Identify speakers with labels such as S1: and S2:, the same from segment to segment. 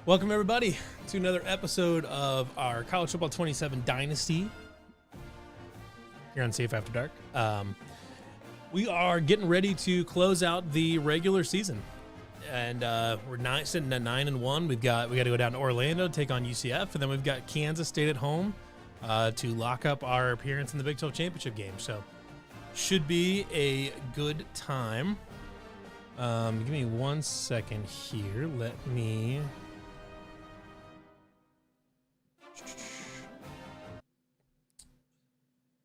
S1: Welcome, everybody, to another episode of our College Football 27 Dynasty here on CF After Dark. We are getting ready to close out the regular season, and we're sitting at 9-1. We got to go down to Orlando, take on UCF, and then we've got Kansas State at home to lock up our appearance in the Big 12 championship game. So, should be a good time. Give me 1 second here.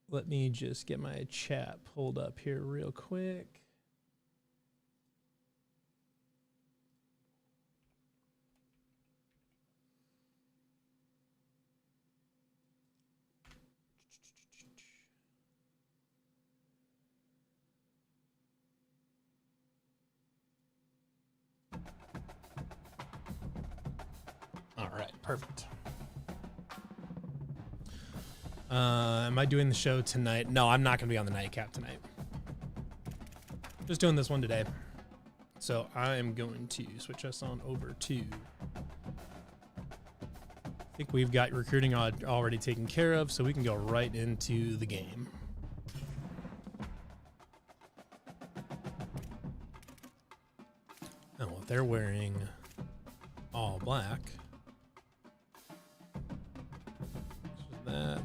S1: Let me just get my chat pulled up here real quick. All right, perfect. Am I doing the show tonight? No, I'm not going to be on the nightcap tonight. Just doing this one today. So I am going to switch us on over to... I think we've got recruiting already taken care of, so we can go right into the game. Oh, well, they're wearing all black.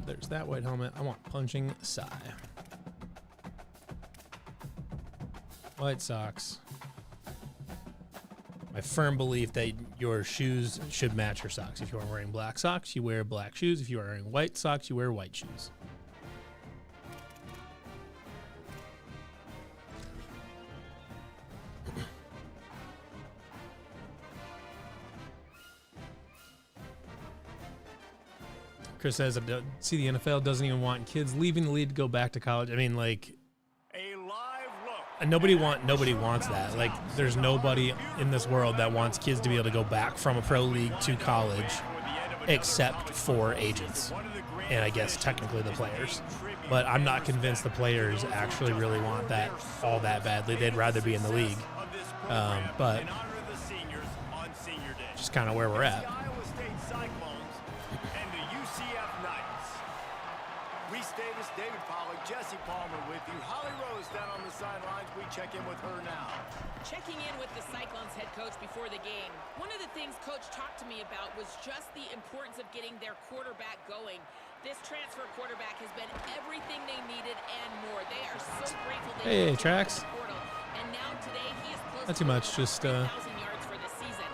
S1: There's that white helmet. I want punching Psy. White socks. My firm belief that your shoes should match your socks. If you are wearing black socks, you wear black shoes. If you are wearing white socks, you wear white shoes. Chris says, see, the NFL doesn't even want kids leaving the league to go back to college. I mean, like, nobody wants that. Like, there's nobody in this world that wants kids to be able to go back from a pro league to college, except for agents, and I guess technically the players. But I'm not convinced the players actually really want that all that badly. They'd rather be in the league. But just kind of where we're at.
S2: Check in with her now. Checking in with the Cyclones head coach before the game. One of the things Coach talked to me about was just the importance of getting their quarterback going. This transfer quarterback has been everything they needed and more. They are so grateful.
S1: Hey, Trax.
S2: And now today he is close.
S1: Not too much, just
S2: yards for the season.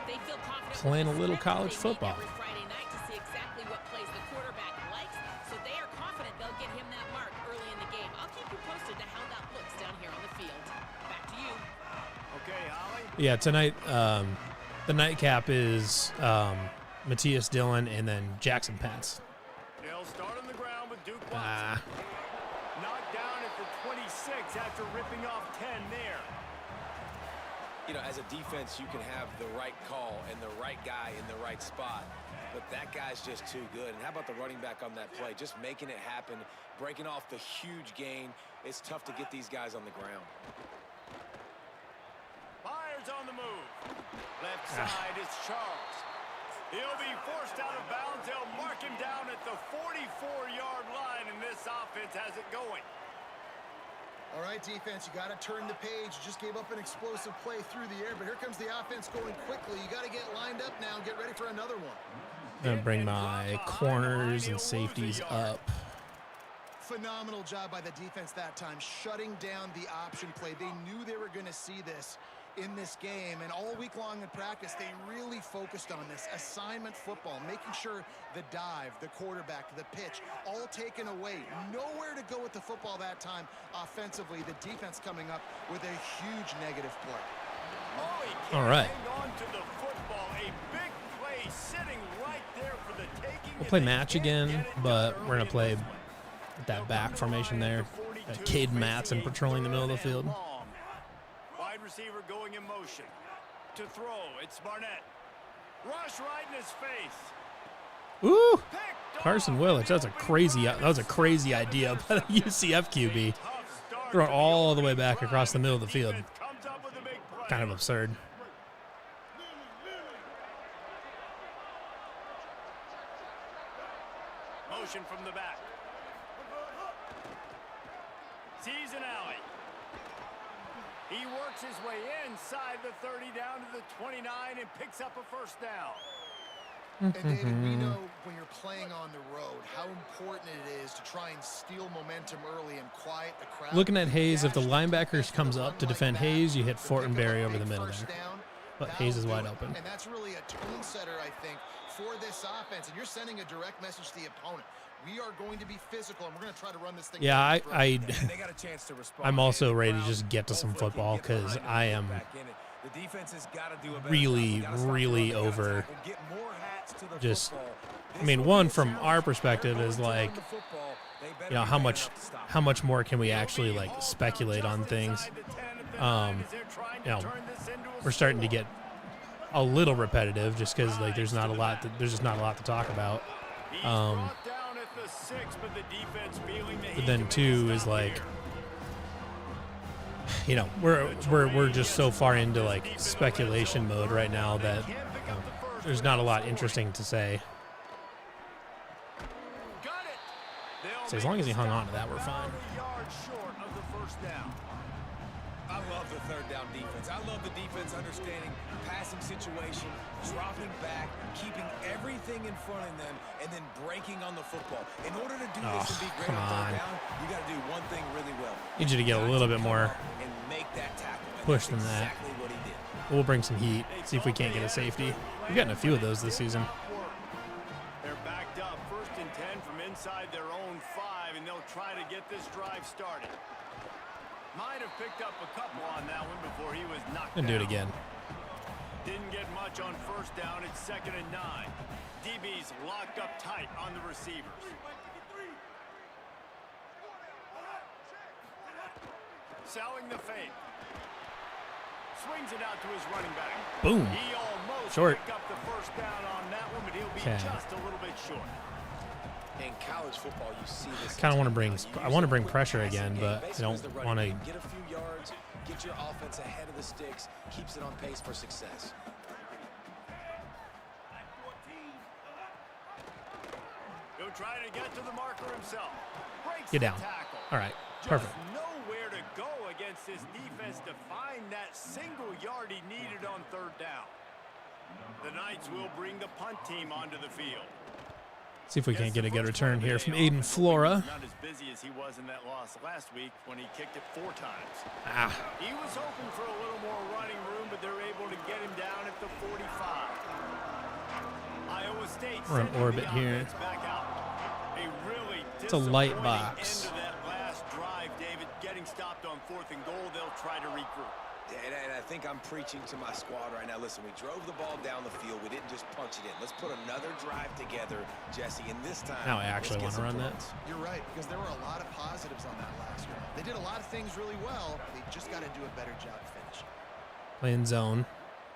S2: They feel confident
S1: playing a little college football.
S2: Every Friday night to see exactly what plays the quarterback likes, so they are confident they'll get him that mark early in the game. I'll keep you posted to how that looks down here on the field. Back to you. Okay, Holly. Yeah, tonight
S1: the nightcap is Matthias Dillon and then Jackson Pence.
S2: They'll start on the ground with Duke Watson. Knocked down at the 26 after ripping off 10 there.
S3: You know, as a defense, you can have the right call and the right guy in the right spot, but that guy's just too good. And how about the running back on that play? Just making it happen, breaking off the huge gain. It's tough to get these guys on the ground.
S2: Myers on the move. Left side is Charles. He'll be forced out of bounds. They'll mark him down at the 44-yard line, and this offense has it going.
S4: All right, defense, you got to turn the page. You just gave up an explosive play through the air, but here comes the offense going quickly. You got to get lined up now and get ready for another one.
S1: I'm going to bring my corners and safeties up.
S4: Phenomenal job by the defense that time, shutting down the option play. They knew they were going to see this in this game, and all week long in practice, they really focused on this assignment football, making sure the dive, the quarterback, the pitch, all taken away. Nowhere to go with the football that time offensively. The defense coming up with a huge negative play.
S1: All right. We'll play match again, but we're going to play with that back formation there. Cade Matson patrolling the middle of the field.
S2: Wide receiver going in motion. To throw, it's Barnett. Rush right in his face.
S1: Ooh, Carson Willich. That was a crazy idea by the UCF QB. Throw it all the way back across the middle of the field. Kind of absurd.
S5: motion from the back. Sees an alley. He works his way inside the 30 down to the 29 and picks up a first down.
S4: And David, we know when you're playing on the road how important it is to try and steal momentum early and quiet the crowd.
S1: Looking at Hayes, if the linebackers comes up to defend Hayes, you hit Fortenberry over the middle there. But Hayes is wide open.
S4: And that's really a tone setter, I think, for this offense. And you're sending a direct message to the opponent. We are going to be physical, and we're going to try to run this thing.
S1: Yeah,
S3: They got a chance to respond.
S1: I'm also ready to just get to some football because I am
S3: The defense has got to do a better
S1: really,
S3: job. They gotta stop
S1: really
S3: throwing the
S1: over.
S3: tackle, get more hats to the
S1: Just,
S3: football.
S1: I mean, one from our perspective is like, you know, how much more can we actually like speculate on things? You know, we're starting to get a little repetitive just because like there's just not a lot to talk about. But then two is like, you know, we're just so far into like speculation mode right now that there's not a lot interesting to say. So as long as he hung on to that, we're fine.
S3: I love the third down defense. I love the defense understanding passing situation, dropping back, keeping everything in front of them, and then breaking on the football. In order to do this and be great on third down, you got to do one thing really well.
S1: Need you to get a little bit more
S3: and make that tackle.
S1: push than that.
S3: Exactly what he did.
S1: We'll bring some heat, see if we can't get a safety. We've gotten a few of those this season.
S5: They're backed up 1st and 10 from inside their own 5, and they'll try to get this drive started. Might have picked up a couple on that one before he was knocked
S1: And
S5: down.
S1: do it again.
S5: Didn't get much on 1st down. It's 2nd and 9. DB's locked up tight on the receivers. Selling the fake. Swings it out to his running back.
S1: Boom.
S5: He almost
S1: Short.
S5: picked up the 1st down on that one, but he'll be
S1: Okay.
S5: just a little bit short.
S3: In college football, you see this.
S1: Kind of want to bring. I want to bring
S3: quick
S1: pressure
S3: passing
S1: again,
S3: game.
S1: but I
S3: Basically,
S1: don't
S3: it's the running
S1: want to.
S3: game. Get a few yards, get your offense ahead of the sticks, keeps it on pace for success.
S5: He'll try to get to the marker himself. Breaks
S1: Get
S5: the
S1: down.
S5: tackle.
S1: All right,
S5: Just
S1: perfect.
S5: nowhere to go against this defense to find that single yard he needed on 3rd down. The Knights will bring the punt team onto the field.
S1: See if we can't get a good return here from Aiden Flora.
S5: Not as busy as he was in that loss last week when he kicked it 4 times.
S1: Ah,
S5: He was hoping for a little more running room, but they're able to get him down at the 45. Iowa State
S1: we're in
S5: sending
S1: orbit
S5: the
S1: here.
S5: offense back out. A really
S1: It's a light
S5: disappointing
S1: box.
S5: end to that last drive, David. Getting stopped on 4th and goal, they'll try to regroup.
S3: And I think I'm preaching to my squad right now. Listen, we drove the ball down the field. We didn't just punch it in. Let's put another drive together, Jesse. And this time,
S1: Now I actually
S3: let's
S1: want to
S3: get
S1: run
S3: some
S1: that.
S3: points.
S4: You're right, because there were a lot of positives on that last one. They did a lot of things really well. They just got to do a better job finishing.
S1: playing zone.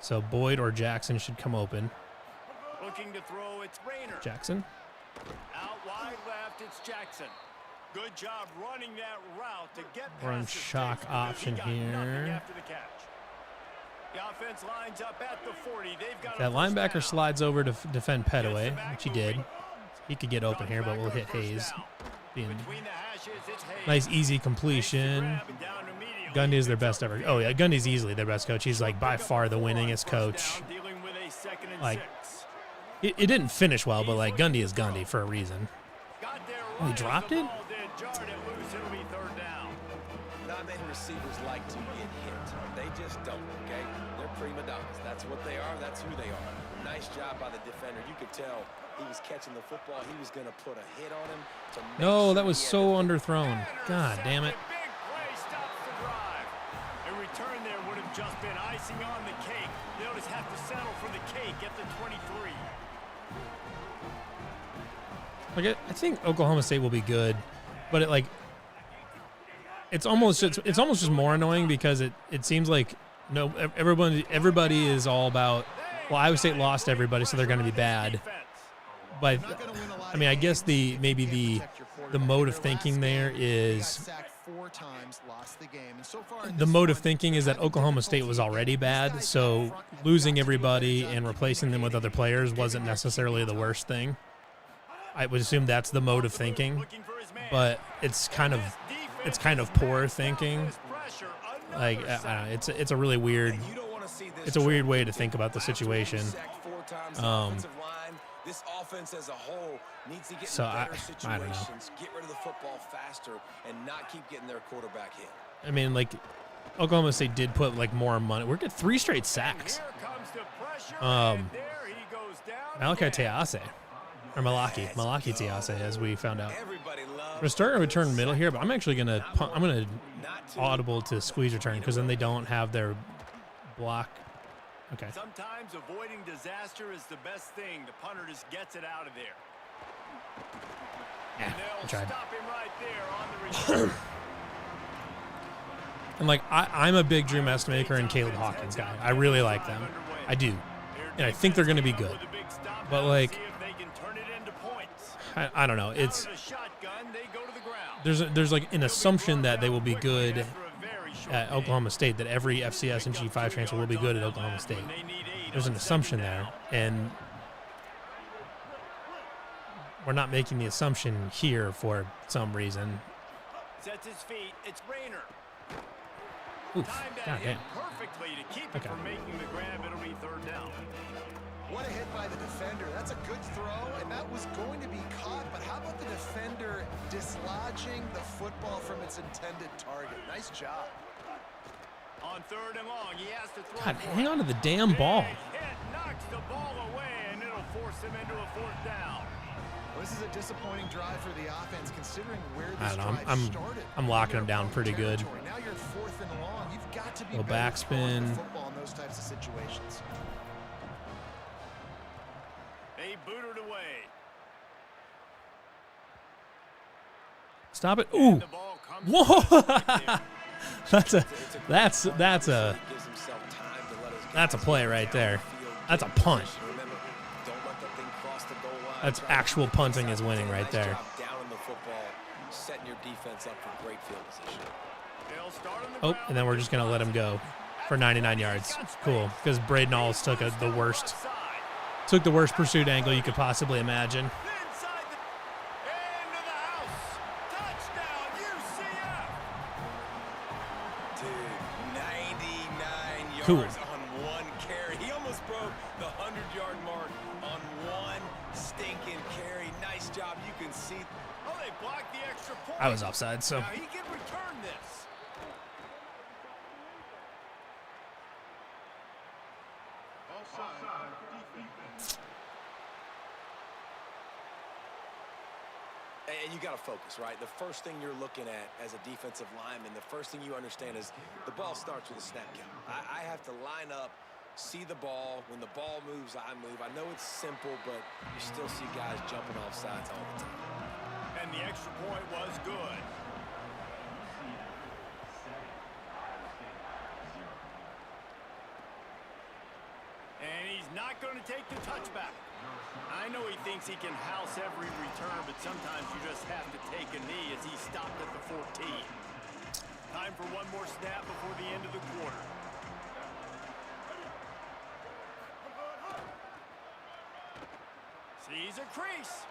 S1: So Boyd or Jackson should come open.
S5: Looking to throw, it's Rayner.
S1: Jackson.
S5: Out wide left, it's Jackson. Good job running that route to get past
S1: Run
S5: the
S1: shock
S5: sticks because he
S1: option
S5: got nothing
S1: here.
S5: after the catch. The offense lines up at the 40. They've got
S1: That
S5: a first
S1: linebacker
S5: down.
S1: slides over to defend
S5: Gets the
S1: Petaway,
S5: back
S1: which he did.
S5: moving.
S1: He could get open here, but we'll hit
S5: First
S1: Hayes.
S5: down.
S1: Being
S5: Between the hashes, it's Hayes.
S1: nice, easy
S5: Makes the
S1: completion.
S5: grab and down immediately.
S1: Gundy is their
S5: Picks
S1: best
S5: up
S1: ever.
S5: the
S1: Oh, yeah,
S5: field.
S1: Gundy's easily their best coach. He's like by
S5: Pick up
S1: far the
S5: four on
S1: winningest
S5: first
S1: coach.
S5: down, dealing with a 2nd and
S1: Like,
S5: 6.
S1: It didn't finish well, but like Gundy is Gundy for a reason.
S5: Got there
S1: Oh, he
S5: right as
S1: dropped
S5: the
S1: it?
S5: ball did. Jarred it loose. It'll be 3rd down.
S3: Not many receivers like to get hit. They just don't, okay? They're prima donnas. That's what they are. That's who they are. Nice job by the defender. You could tell he was catching the football. He was going to put a hit on him. To make
S1: No,
S3: sure
S1: that was
S3: he had
S1: so
S3: the-
S1: underthrown. God damn it.
S5: Big play stops the drive. A return there would have just been icing on the cake. They'll just have to settle for the cake at the 23.
S1: Like I think Oklahoma State will be good, but it's almost just more annoying because it seems like everybody is all about, well, Iowa State lost everybody, so they're going to be bad. But
S4: Not gonna win a lot
S1: I mean, I
S4: of
S1: guess
S4: games.
S1: maybe
S4: You
S1: the
S4: can't protect your
S1: the
S4: quarterback.
S1: mode of
S4: Their
S1: thinking
S4: last
S1: there
S4: game,
S1: is
S4: they got sacked 4 times, lost the game. And so far in
S1: the
S4: this
S1: mode of
S4: one,
S1: thinking is that
S4: having
S1: Oklahoma State was
S4: difficulty
S1: already
S4: getting these
S1: bad,
S4: guys
S1: so
S4: out front and
S1: losing
S4: got to do a better
S1: everybody
S4: job
S1: and
S4: keeping
S1: replacing them with other players wasn't
S4: Getting our
S1: necessarily the
S4: teammates
S1: worst thing. I would assume that's the mode of thinking, but it's kind of poor thinking. Like I don't know, it's a really weird. It's a weird way to think about the situation.
S3: This offense as a whole needs to get
S1: So
S3: in better
S1: I don't know.
S3: situations, get rid of the football faster, and not keep getting their quarterback hit.
S1: I mean, like, Oklahoma State did put like more money. We're getting 3 straight sacks. Malachi Tease, or Malaki Tease, as we found out. We're starting to return middle here, but I'm actually gonna audible to squeeze return because then they don't have their block. Okay.
S5: Sometimes avoiding disaster is the best thing. The punter just gets it out of there.
S1: Yeah, I tried.
S5: Stop him right there on the return.
S1: And like I'm a big Drew Messmaker and Caleb Hawkins guy. I really like them. I do. And I think they're going to be good. But like I don't know. It's there's like an assumption that they will be good at Oklahoma State, that every FCS and G5 transfer will be good at Oklahoma State. There's an assumption there, and we're not making the assumption here for some reason.
S5: Sets his feet. It's Rayner.
S1: Oof, goddamn.
S5: Perfectly to keep it from making the grab. It'll be 3rd down.
S4: What a hit by the defender. That's a good throw, and that was going to be caught, but how about the defender dislodging the football from its intended target? Nice job.
S5: On 3rd and long, he has to throw.
S1: God, hang on to the damn ball.
S5: Hit knocks the ball away, and it'll force him into a 4th down.
S4: Well, this is a disappointing drive for the offense, considering where
S1: I
S4: this
S1: don't know.
S4: drive started.
S1: I'm locking them down pretty good.
S4: Now you're 4th and long. You've got to be
S1: Little
S4: better throwing
S1: backspin.
S4: the football in those types of situations.
S5: They booted away.
S1: Stop it. Ooh. Whoa. That's a play right there. That's a punt. That's actual punting is winning right there.
S3: Setting your defense up for great field position.
S1: Oh, and then we're just going to let him go for 99 yards. Cool, because Braden Alls took the worst pursuit angle you could possibly imagine.
S5: Inside the end of the house. Touchdown, UCF.
S3: Dude, 99 yards
S1: Cool.
S3: on one carry. He almost broke the 100-yard mark on one stinking carry. Nice job. You can see.
S5: Oh, they blocked the extra point.
S1: I was offside, so.
S5: Now he can return this.
S3: And you got to focus, right? The first thing you're looking at as a defensive lineman, the first thing you understand is the ball starts with a snap count. I have to line up, see the ball. When the ball moves, I move. I know it's simple, but you still see guys jumping off sides all the time.
S5: And the extra point was good. And he's not going to take the touchback. I know he thinks he can house every return, but sometimes you just have to take a knee as he stopped at the 14. Time for one more snap before the end of the quarter. Sees a crease.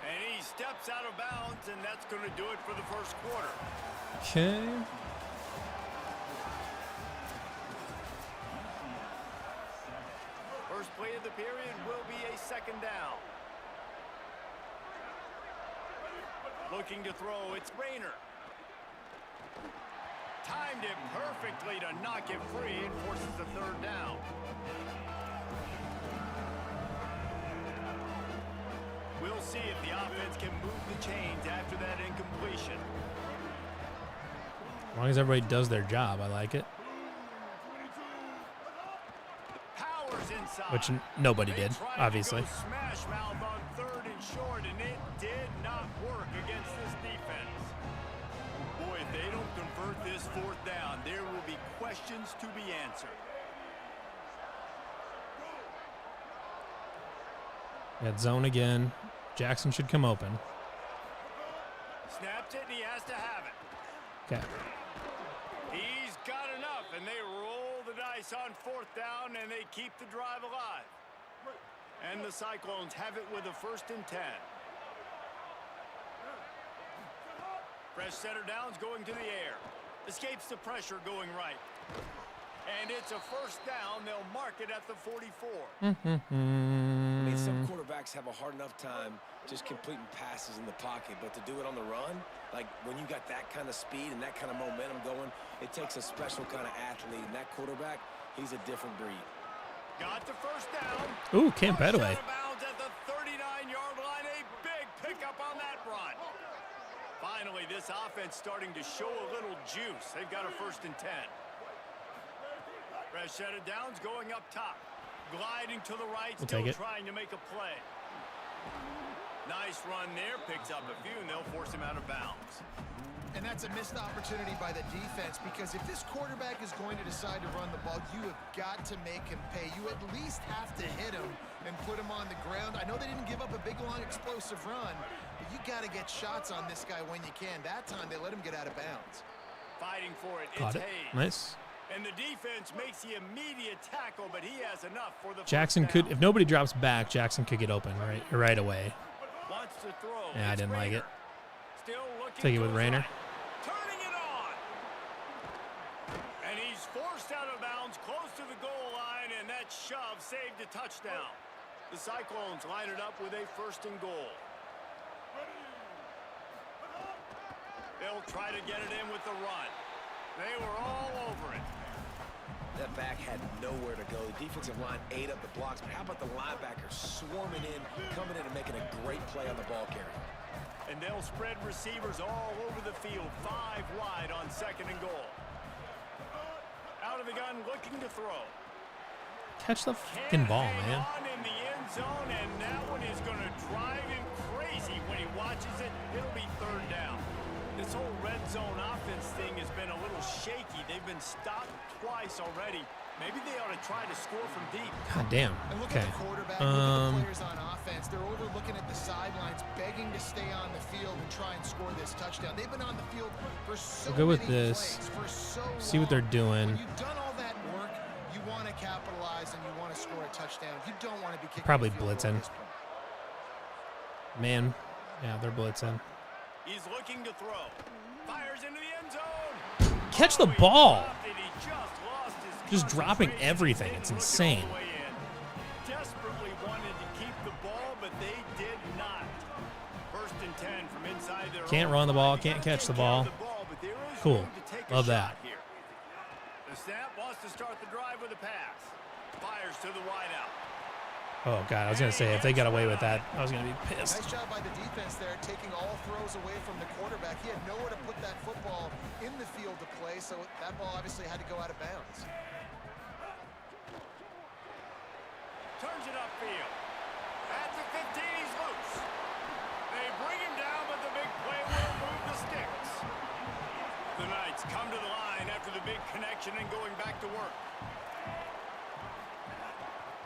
S5: And he steps out of bounds, and that's going to do it for the first quarter.
S1: Okay.
S5: First play of the period will be a 2nd down. Looking to throw, it's Rayner. Timed it perfectly to knock it free and forces the 3rd down. We'll see if the offense can move the chains after that incompletion.
S1: As long as everybody does their job, I like it.
S5: Powers inside.
S1: Which nobody did, obviously.
S5: Smash mouth on 3rd and short, and it did not work against this defense. Boy, if they don't convert this 4th down, there will be questions to be answered.
S1: Got zone again. Jackson should come open.
S5: Snaps it, and he has to have it.
S1: Okay.
S5: He's got enough, and they roll the dice on 4th down, and they keep the drive alive. And the Cyclones have it with a 1st and 10. Fresh center downs going to the air. Escapes the pressure going right. And it's a first down. They'll mark it at the 44.
S3: I mean, some quarterbacks have a hard enough time just completing passes in the pocket, but to do it on the run, like when you got that kind of speed and that kind of momentum going, it takes a special kind of athlete. And that quarterback, he's a different breed.
S5: Got the first down.
S1: Ooh, Camp Bedaway.
S5: Out of bounds at the 39-yard line. A big pickup on that run. Finally, this offense starting to show a little juice. They've got a 1st and 10. Fresh set of downs going up top. Gliding to the right, still trying to make a play. Nice run there, picks up a few, and they'll force him out of bounds.
S4: And that's a missed opportunity by the defense, because if this quarterback is going to decide to run the ball, you have got to make him pay. You at least have to hit him and put him on the ground. I know they didn't give up a big, long, explosive run, but you got to get shots on this guy when you can. That time, they let him get out of bounds.
S5: Fighting for it,
S1: Caught
S5: it's
S1: it.
S5: Hayes.
S1: Nice.
S5: And the defense makes the immediate tackle, but he has enough for the
S1: Jackson could, if nobody drops back, Jackson could get open right away.
S5: Wants to throw.
S1: Yeah, I didn't like it.
S5: Still looking.
S1: Take it with Rayner.
S5: Right. Turning it on. And he's forced out of bounds close to the goal line, and that shove saved a touchdown. The Cyclones line it up with a 1st and goal. They'll try to get it in with the run. They were all over it.
S3: That back had nowhere to go. The defensive line ate up the blocks, but how about the linebackers swarming in, coming in and making a great play on the ball carrier?
S5: And they'll spread receivers all over the field, 5 wide on 2nd and goal. Out of the gun, looking to throw.
S1: Catch the fucking ball, man.
S5: On in the end zone, and that one is going to drive him crazy when he watches it. It'll be 3rd down. This whole red zone offense thing has been a little shaky. They've been stopped twice already. Maybe they ought to try to score from deep.
S1: God damn.
S4: And look
S1: Okay.
S4: at the quarterback, look at the players on offense. They're over looking at the sidelines, begging to stay on the field and try and score this touchdown. They've been on the field for so
S1: We'll go with
S4: many
S1: this.
S4: plays, for so
S1: See what they're doing.
S4: When you've done all that work, you want to capitalize and you want to score a touchdown. You don't want to be kicking
S1: Probably
S4: the field goal
S1: blitzing.
S4: at this point.
S1: Man. Yeah, they're blitzing.
S5: He's looking to throw. Fires into the end zone.
S1: Catch the
S5: He
S1: ball.
S5: dropped it. He just lost his
S1: Just dropping
S5: concentration.
S1: everything.
S5: Didn't
S1: It's
S5: look it
S1: insane.
S5: all the way in. Desperately wanted to keep the ball, but they did not. 1st and 10 from inside their
S1: Can't
S5: own
S1: run the ball,
S5: 5.
S1: can't
S5: You gotta
S1: catch the
S5: take care
S1: ball.
S5: of but there is
S1: Cool.
S5: room to take a
S1: Love
S5: shot
S1: that.
S5: here. The snap wants to start the drive with a pass. Fires to the wideout.
S1: Oh, God. I was going to say, if they got away with that, I was going to be pissed.
S4: Nice job by the defense there, taking all throws away from the quarterback. He had nowhere to put that football in the field to play, so that ball obviously had to go out of bounds.
S5: Turns it upfield. At the 15, he's loose. They bring him down, but the big play will move the sticks. The Knights come to the line after the big connection and going back to work.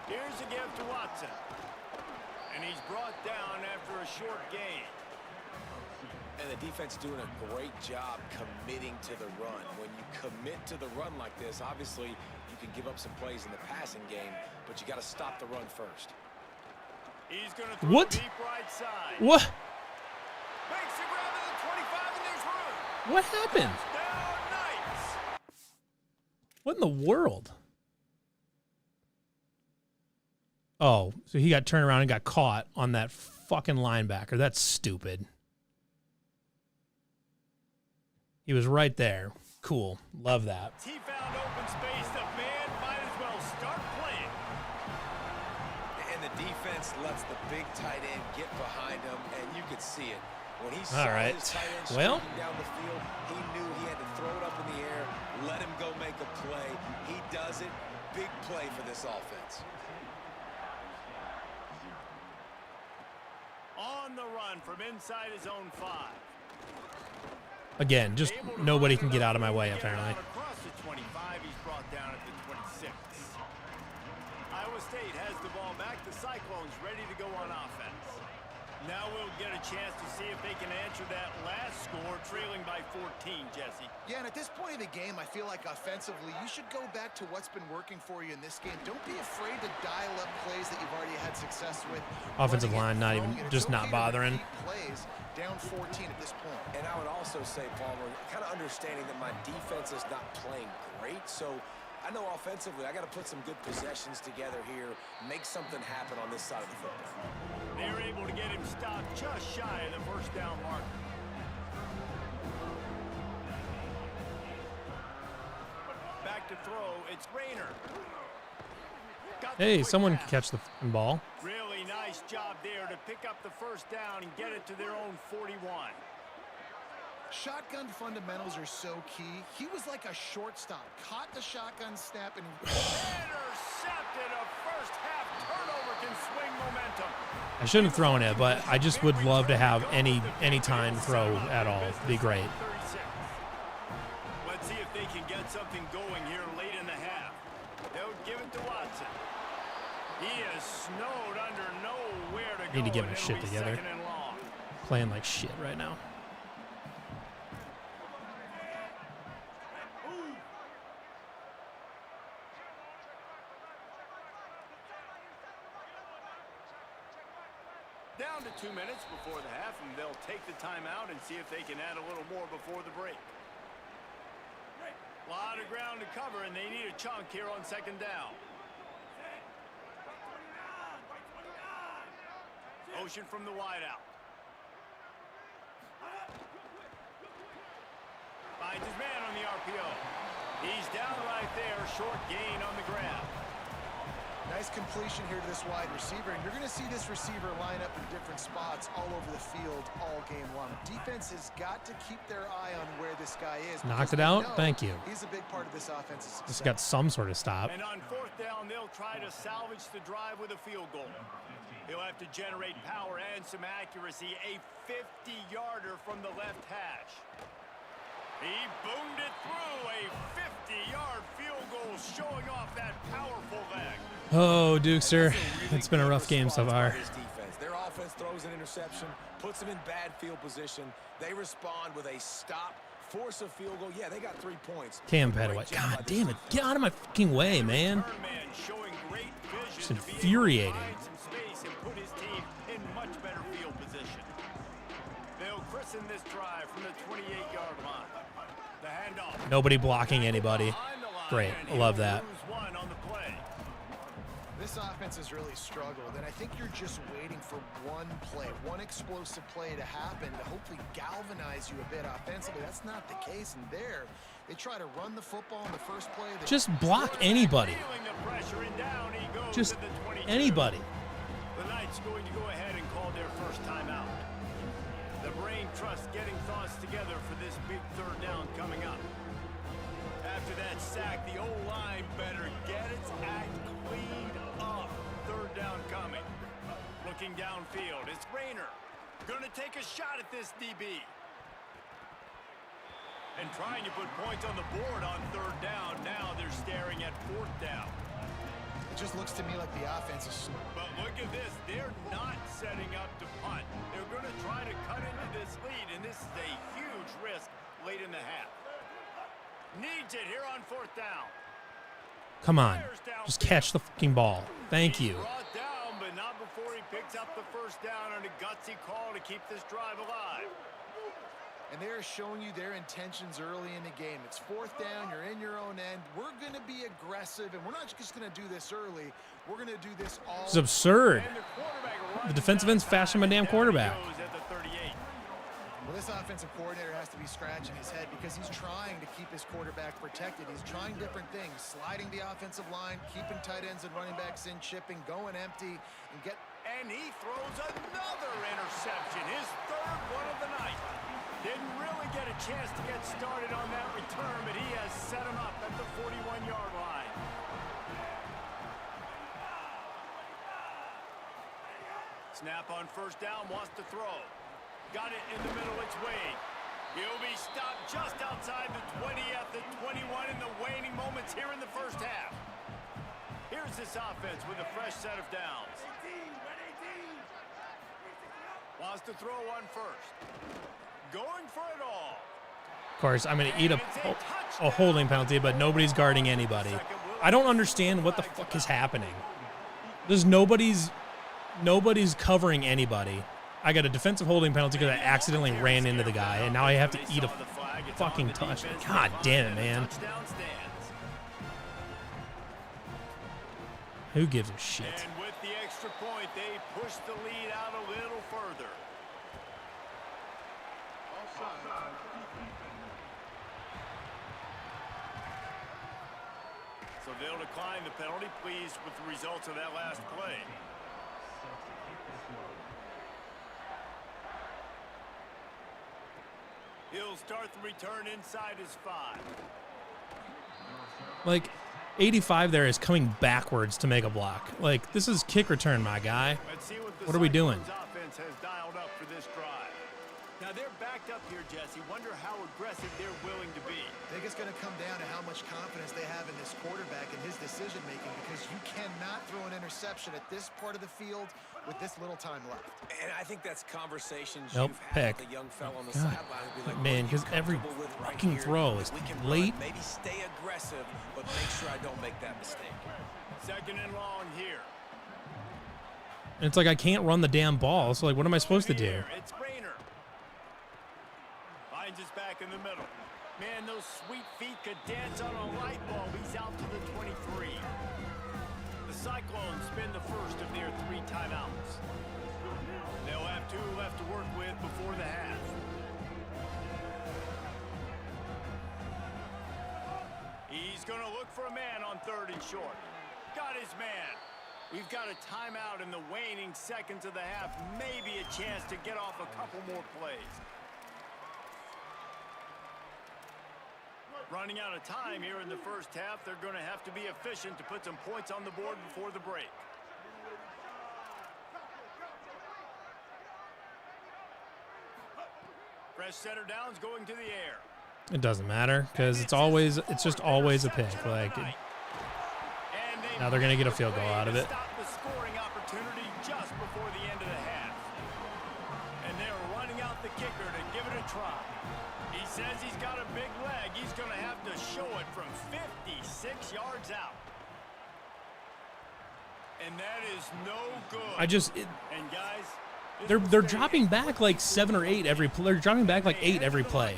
S5: Here's a give to Watson. And he's brought down after a short gain.
S3: And the defense doing a great job committing to the run. When you commit to the run like this, obviously you can give up some plays in the passing game, but you got to stop the run first.
S5: He's going to throw
S1: What?
S5: deep right side.
S1: What?
S5: Makes a grab at the 25, and there's room.
S1: What happened?
S5: Down Knights.
S1: What in the world? Oh, so he got turned around and got caught on that fucking linebacker. That's stupid. He was right there. Cool. Love that.
S5: He found open space. The man might as well start playing.
S3: And the defense lets the big tight end get behind him, and you could see it. When he
S1: All
S3: saw
S1: right.
S3: his tight end
S1: Well.
S3: streaking down the field, he knew he had to throw it up in the air, let him go make a play. He does it. Big play for this offense.
S5: On the run from inside his own 5.
S1: Again, just nobody can get out of my way, apparently.
S5: Across the 25, he's brought down at the 26. Iowa State has the ball back. The Cyclones ready to go on offense. Now we'll get a chance to see if they can answer that last score, trailing by 14, Jesse.
S4: Yeah, and at this point of the game, I feel like offensively, you should go back to what's been working for you in this game. Don't be afraid to dial up plays that you've already had success with.
S1: Offensive line not even, just not bothering.
S4: Plays down 14 at this point.
S3: And I would also say, Palmer, kind of understanding that my defense is not playing great, so I know offensively I got to put some good possessions together here, make something happen on this side of the football.
S5: They're able to get him stopped just shy of the first down mark. Back to throw, it's Rayner.
S1: Hey, someone can catch the ball.
S5: Really nice job there to pick up the first down and get it to their own 41.
S4: Shotgun fundamentals are so key. He was like a shortstop. Caught the shotgun snap and
S5: intercepted. A first half turnover can swing momentum.
S1: I shouldn't have thrown it, but I just would love to have any time to throw at all. It'd be great.
S5: Let's see if they can get something going here late in the half. They'll give it to Watson. He is snowed under, nowhere to go.
S1: Need to get my shit together. Playing like shit right now.
S5: Down to 2 minutes before the half, and they'll take the timeout and see if they can add a little more before the break. A lot of ground to cover, and they need a chunk here on second down. Motion from the wideout. Finds his man on the RPO. He's down right there, short gain on the grab.
S4: nice completion here to this wide receiver, and you're going to see this receiver line up in different spots all over the field all game long. Defense has got to keep their eye on where this guy is.
S1: Knocked it out. Thank you.
S4: He's a big part of this offense's success.
S1: Just got some sort of stop.
S5: And on fourth down, they'll try to salvage the drive with a field goal. He'll have to generate power and some accuracy. A 50-yarder from the left hash. He boomed it through. A 50-yard field goal showing off that powerful leg.
S1: Oh, Dukester, it's been a rough game so far.
S3: Their offense throws an interception, puts them in bad field position. They respond with a stop, force a field goal. Yeah, they got 3 points.
S1: Cam Petaway. God damn it. Get out of my fucking way, man. It's infuriating.
S5: Put his team in much better field position. They'll christen this drive from the 28-yard line. The handoff.
S1: Nobody blocking anybody. Great. I love that.
S4: This offense has really struggled, and I think you're just waiting for one play, one explosive play to happen to hopefully galvanize you a bit offensively. That's not the case, and there they try to run the football in the first play.
S1: Just block anybody. Just anybody.
S5: The Knights going to go ahead and call their first timeout. The brain trust getting thoughts together for this big third down coming up. After that sack, the O-line better get its act cleaned up. Third down coming. Looking downfield, it's Rayner. Gonna take a shot at this DB. And trying to put points on the board on third down. Now they're staring at fourth down.
S4: It just looks to me like the offense is...
S5: But look at this. They're not setting up to punt. They're going to try to cut into this lead, and this is a huge risk late in the half. Needs it here on fourth down.
S1: Come on. Just catch the fucking ball. Thank you.
S5: Brought down, but not before he picks up the first down on a gutsy call to keep this drive alive.
S4: And they're showing you their intentions early in the game. It's fourth down. You're in your own end. We're going to be aggressive, and we're not just going to do this early. We're going to do this all.
S1: It's absurd. The defensive end's faster than my damn quarterback.
S4: Well, this offensive coordinator has to be scratching his head because he's trying to keep his quarterback protected. He's trying different things, sliding the offensive line, keeping tight ends and running backs in, chipping, going empty, and get.
S5: And he throws another interception, his third one of the night. Didn't really get a chance to get started on that return, but he has set him up at the 41-yard line. Snap on first down, wants to throw. Got it in the middle, it's Wade. He'll be stopped just outside the 20 at the 21 in the waning moments here in the first half. Here's this offense with a fresh set of downs. Wants to throw one first. Going for it all.
S1: Of course, I'm going to eat a holding penalty, but nobody's guarding anybody. I don't understand what the fuck is happening. There's nobody's covering anybody. I got a defensive holding penalty because I accidentally ran into the guy, and now I have to eat a fucking touchdown. God damn it, man. Who gives a shit?
S5: And with the extra point, they push the lead out a little further. So they'll decline the penalty, pleased with the results of that last play. He'll start the return inside his 5.
S1: Like, 85 there is coming backwards to make a block. Like, this is kick return, my guy.
S5: Let's see
S1: What are we doing?
S5: Cyclones offense has dialed up for this drive. Now they're backed up here, Jesse. Wonder how aggressive they're willing to be.
S4: I think it's going to come down to how much confidence they have in this quarterback and his decision-making, because you cannot throw an interception at this part of the field with this little time left.
S3: And I think that's conversations
S1: Nope,
S3: you've had
S1: pick.
S3: with the young fellow on the
S1: God.
S3: sideline. Be like,
S1: Man,
S3: what are you
S1: 'cause every
S3: comfortable with right
S1: fucking
S3: here?
S1: throw is
S3: We can
S1: late.
S3: run, maybe stay aggressive, but make sure I don't make that mistake.
S5: Second and long here.
S1: And it's like I can't run the damn ball, so like what am I supposed to do?
S5: Here, it's Rayner. Finds his back in the middle. Man, those sweet feet could dance on a light bulb. He's out to the 23. The Cyclones spend the first of their 3 timeouts. They'll have 2 left to work with before the half. He's going to look for a man on 3rd and short. Got his man. We've got a timeout in the waning seconds of the half. Maybe a chance to get off a couple more plays. Running out of time here in the first half. They're going to have to be efficient to put some points on the board before the break. Fresh center downs going to the air.
S1: It doesn't matter because it's just always a pick. Like, now they're gonna get a field goal out of it.
S5: Stop the scoring opportunity just before the end of the half. And they're running out the kicker to give it a try. He says he's got a big leg. He's going to have to show it from 56 yards out. And that is no good. And guys,
S1: They're dropping back like 7 or 8 every play. They're dropping back like 8 every play.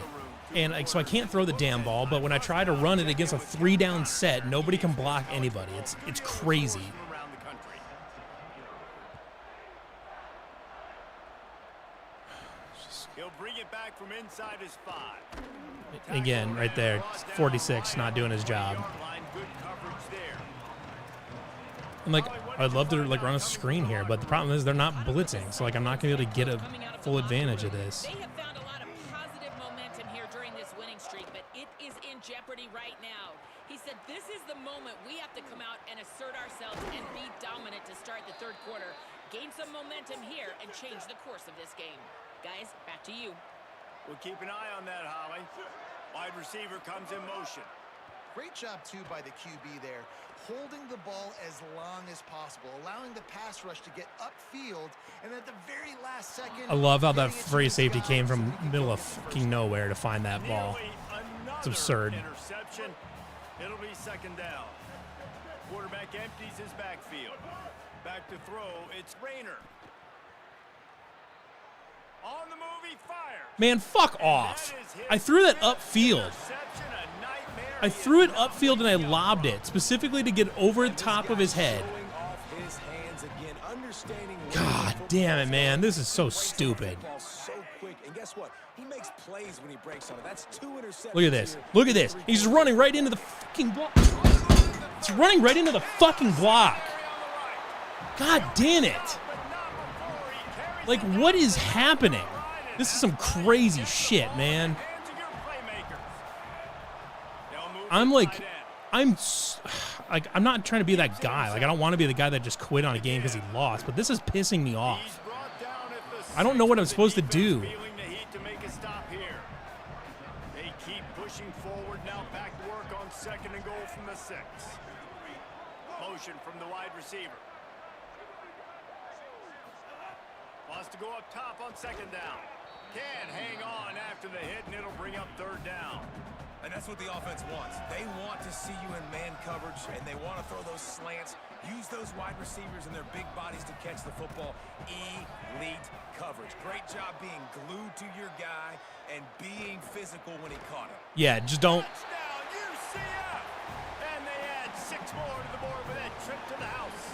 S1: And like, so I can't throw the damn ball, but when I try to run it against a 3-down set, nobody can block anybody. It's crazy.
S5: He'll bring it back from inside his 5.
S1: Again, right there, 46 not doing his job.
S5: Good coverage there.
S1: And like, I'd love to like run a screen here, but the problem is they're not blitzing, so like I'm not gonna be able to get a full advantage of this.
S2: They have found a lot of positive momentum here during this winning streak, but it is in jeopardy right now. He said this is the moment we have to come out and assert ourselves and be dominant to start the 3rd quarter, gain some momentum here, and change the course of this game. Guys, back to you.
S5: We'll keep an eye on that, Holly. Wide receiver comes in motion.
S4: Great job, too, by the QB there, holding the ball as long as possible, allowing the pass rush to get upfield, and at the very last second...
S1: I love how that free safety came from middle of fucking nowhere to find that ball. It's absurd.
S5: Interception. It'll be 2nd down. Quarterback empties his backfield. Back to throw, it's Rayner. On the move, he fires.
S1: Man, fuck off. I threw that upfield. I threw it upfield and I lobbed it, specifically to get over the top of his head. God damn it, man. This is so stupid. Look at this. Look at this. He's just running right into the fucking block. It's running right into the fucking block. God damn it. Like, what is happening? This is some crazy shit, man. I'm not trying to be that guy. Like, I don't want to be the guy that just quit on a game because he lost, but this is pissing me off. I don't know what I'm supposed to do.
S5: They keep pushing forward now, back to work on 2nd and goal from the 6. Motion from the wide receiver. Wants to go up top on second down. Can't hang on after the hit, and it'll bring up third down.
S3: And that's what the offense wants. They want to see you in man coverage, and they want to throw those slants, use those wide receivers and their big bodies to catch the football. Elite coverage. Great job being glued to your guy and being physical when he caught it.
S1: Yeah, just don't.
S5: Touchdown, UCF! And they add 6 more to the board with that trip to the house.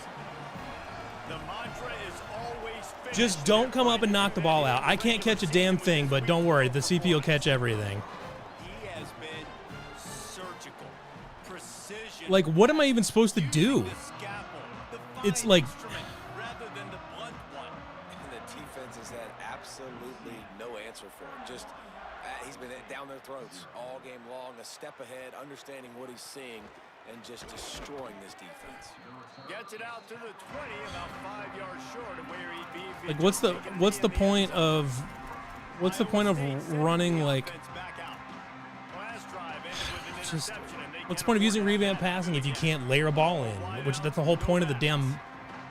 S5: The mantra is always finish.
S1: Just don't come up and knock the ball out. I can't catch a damn thing, but don't worry. The CP will catch everything.
S5: He has been surgical. Precision.
S1: Like, what am I even supposed to do?
S5: The scalpel, the
S1: It's
S5: fine
S1: like-
S5: instrument rather than the blunt one.
S3: And the defense has had absolutely no answer for him. Just, he's been down their throats all game long, a step ahead, understanding what he's seeing, and just destroying this defense.
S5: Gets it out to the 20, about 5 yards short of where he'd be. If he
S1: Like,
S5: just
S1: what's the
S5: taken
S1: what's
S5: in
S1: the
S5: the
S1: point
S5: end zone.
S1: of what's the point of running like?
S5: Offense back out. Last drive ended with an
S1: Just
S5: interception, and they
S1: what's the
S5: get
S1: point of
S5: a
S1: using
S5: first
S1: revamp
S5: down.
S1: passing if you can't layer a ball in? Which that's the whole point of the damn.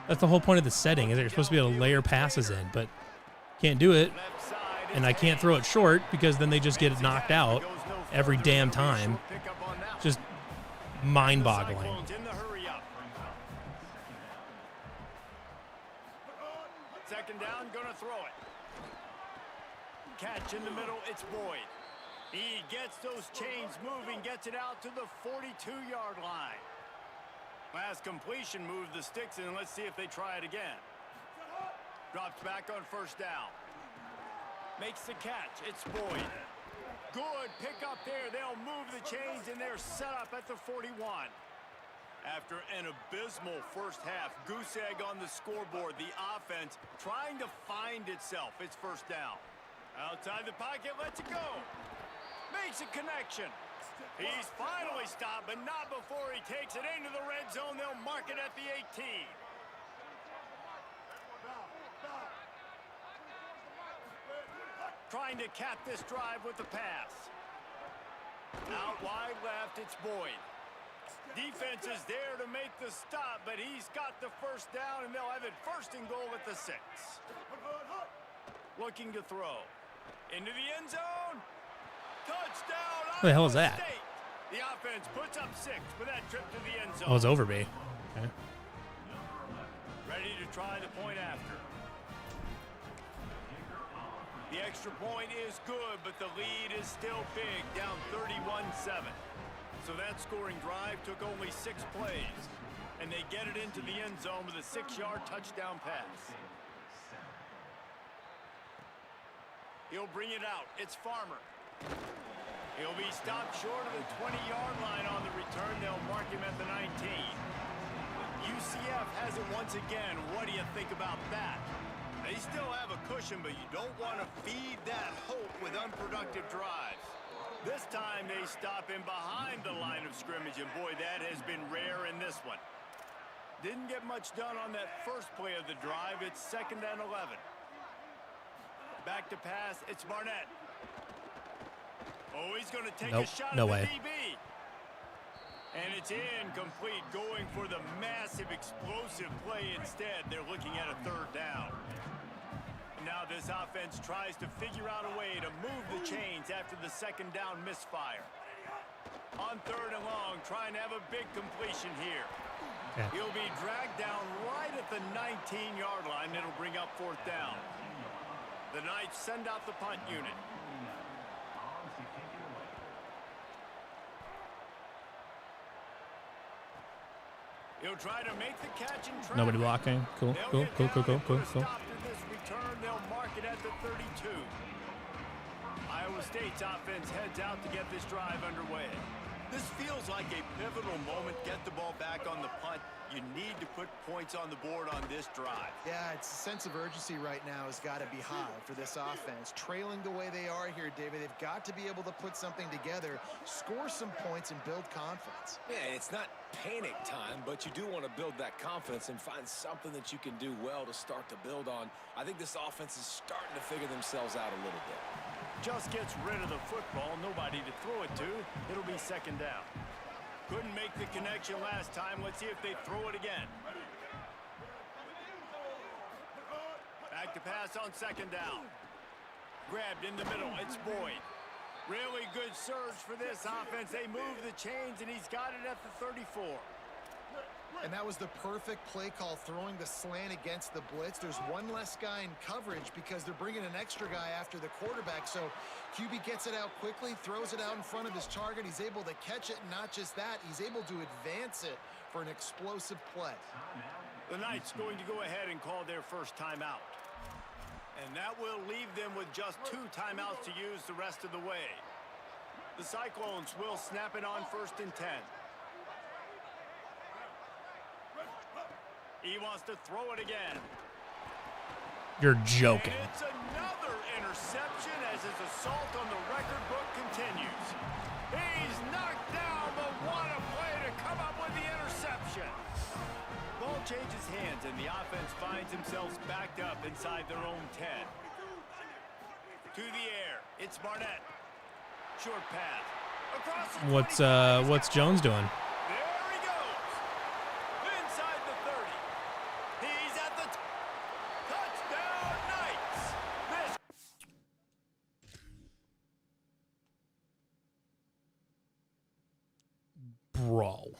S1: That's the whole point of the setting is that you're supposed to be able to layer passes in, but can't do it,
S5: Left side,
S1: and I can't throw it short because then they just get it knocked out every damn time.
S5: pick up on that one.
S1: Just mind-boggling.
S5: Cyclones in the hurry up. Second down, gonna throw it. Catch in the middle, it's Boyd. He gets those chains moving, gets it out to the 42-yard line. Last completion moved the sticks in. Let's see if they try it again. Drops back on first down. Makes the catch. It's Boyd. Good pick up there. They'll move the chains, and they're set up at the 41. After an abysmal first half, goose egg on the scoreboard. The offense trying to find itself. It's first down. Outside the pocket, lets it go. Makes a connection. He's finally stopped, but not before he takes it into the red zone. They'll mark it at the 18. Trying to cap this drive with the pass. Out wide left, it's Boyd. Defense is there to make the stop, but he's got the first down, and they'll have it first and goal at the 6. Looking to throw. Into the end zone. Touchdown.
S1: What the hell is
S5: Iowa
S1: that?
S5: State. The offense puts up 6 for that trip to the end zone.
S1: Oh, it's over me. Okay.
S5: Ready to try the point after. The extra point is good, but the lead is still big, down 31-7. So that scoring drive took only 6 plays, and they get it into the end zone with a 6-yard touchdown pass. He'll bring it out. It's Farmer. He'll be stopped short of the 20-yard line on the return. They'll mark him at the 19. UCF has it once again. What do you think about that? They still have a cushion, but you don't want to feed that hope with unproductive drives. This time they stop him behind the line of scrimmage, and boy, that has been rare in this one. Didn't get much done on that first play of the drive. It's 2nd and 11. Back to pass, it's Barnett. Oh, he's going to take a shot
S1: no
S5: at
S1: way.
S5: the DB. And it's incomplete, going for the massive explosive play instead. They're looking at a 3rd down. Now this offense tries to figure out a way to move the chains after the 2nd down misfire. On 3rd and long, trying to have a big completion here.
S1: Okay.
S5: He'll be dragged down right at the 19-yard line. It'll bring up 4th down. The Knights send out the punt unit. He'll try to make the catch and traffic.
S1: Nobody blocking. Cool.
S5: They'll
S1: Cool.
S5: get
S1: Cool. Cool.
S5: down
S1: Cool.
S5: and
S1: Cool.
S5: put a
S1: Cool.
S5: stop to this return. They'll mark it at the 32. Iowa State's offense heads out to get this drive underway. This feels like a pivotal moment. Get the ball back on the punt. You need to put points on the board on this drive.
S4: Yeah, it's a sense of urgency right now has got to be high for this offense. Trailing the way they are here, David, they've got to be able to put something together, score some points, and build confidence.
S3: Yeah, it's not panic time, but you do want to build that confidence and find something that you can do well to start to build on. I think this offense is starting to figure themselves out a little bit.
S5: Just gets rid of the football, nobody to throw it to. It'll be 2nd down. Couldn't make the connection last time. Let's see if they throw it again. Back to pass on second down. Grabbed in the middle. It's Boyd. Really good surge for this offense. They move the chains, and he's got it at the 34.
S4: And that was the perfect play call, throwing the slant against the blitz. There's one less guy in coverage because they're bringing an extra guy after the quarterback. So QB gets it out quickly, throws it out in front of his target. He's able to catch it, and not just that, he's able to advance it for an explosive play.
S5: The Knights going to go ahead and call their first timeout. And that will leave them with just 2 timeouts to use the rest of the way. The Cyclones will snap it on 1st and 10. He wants to throw it again.
S1: You're joking.
S5: And it's another interception as his assault on the record book continues. He's knocked down, but what a play to come up with the interception. Ball changes hands, and the offense finds themselves backed up inside their own 10. To the air, it's Barnett. Short pass. Across the
S1: What's Jones doing?
S5: There he goes. Inside the 30. He's at the touchdown Knights.
S1: Bro.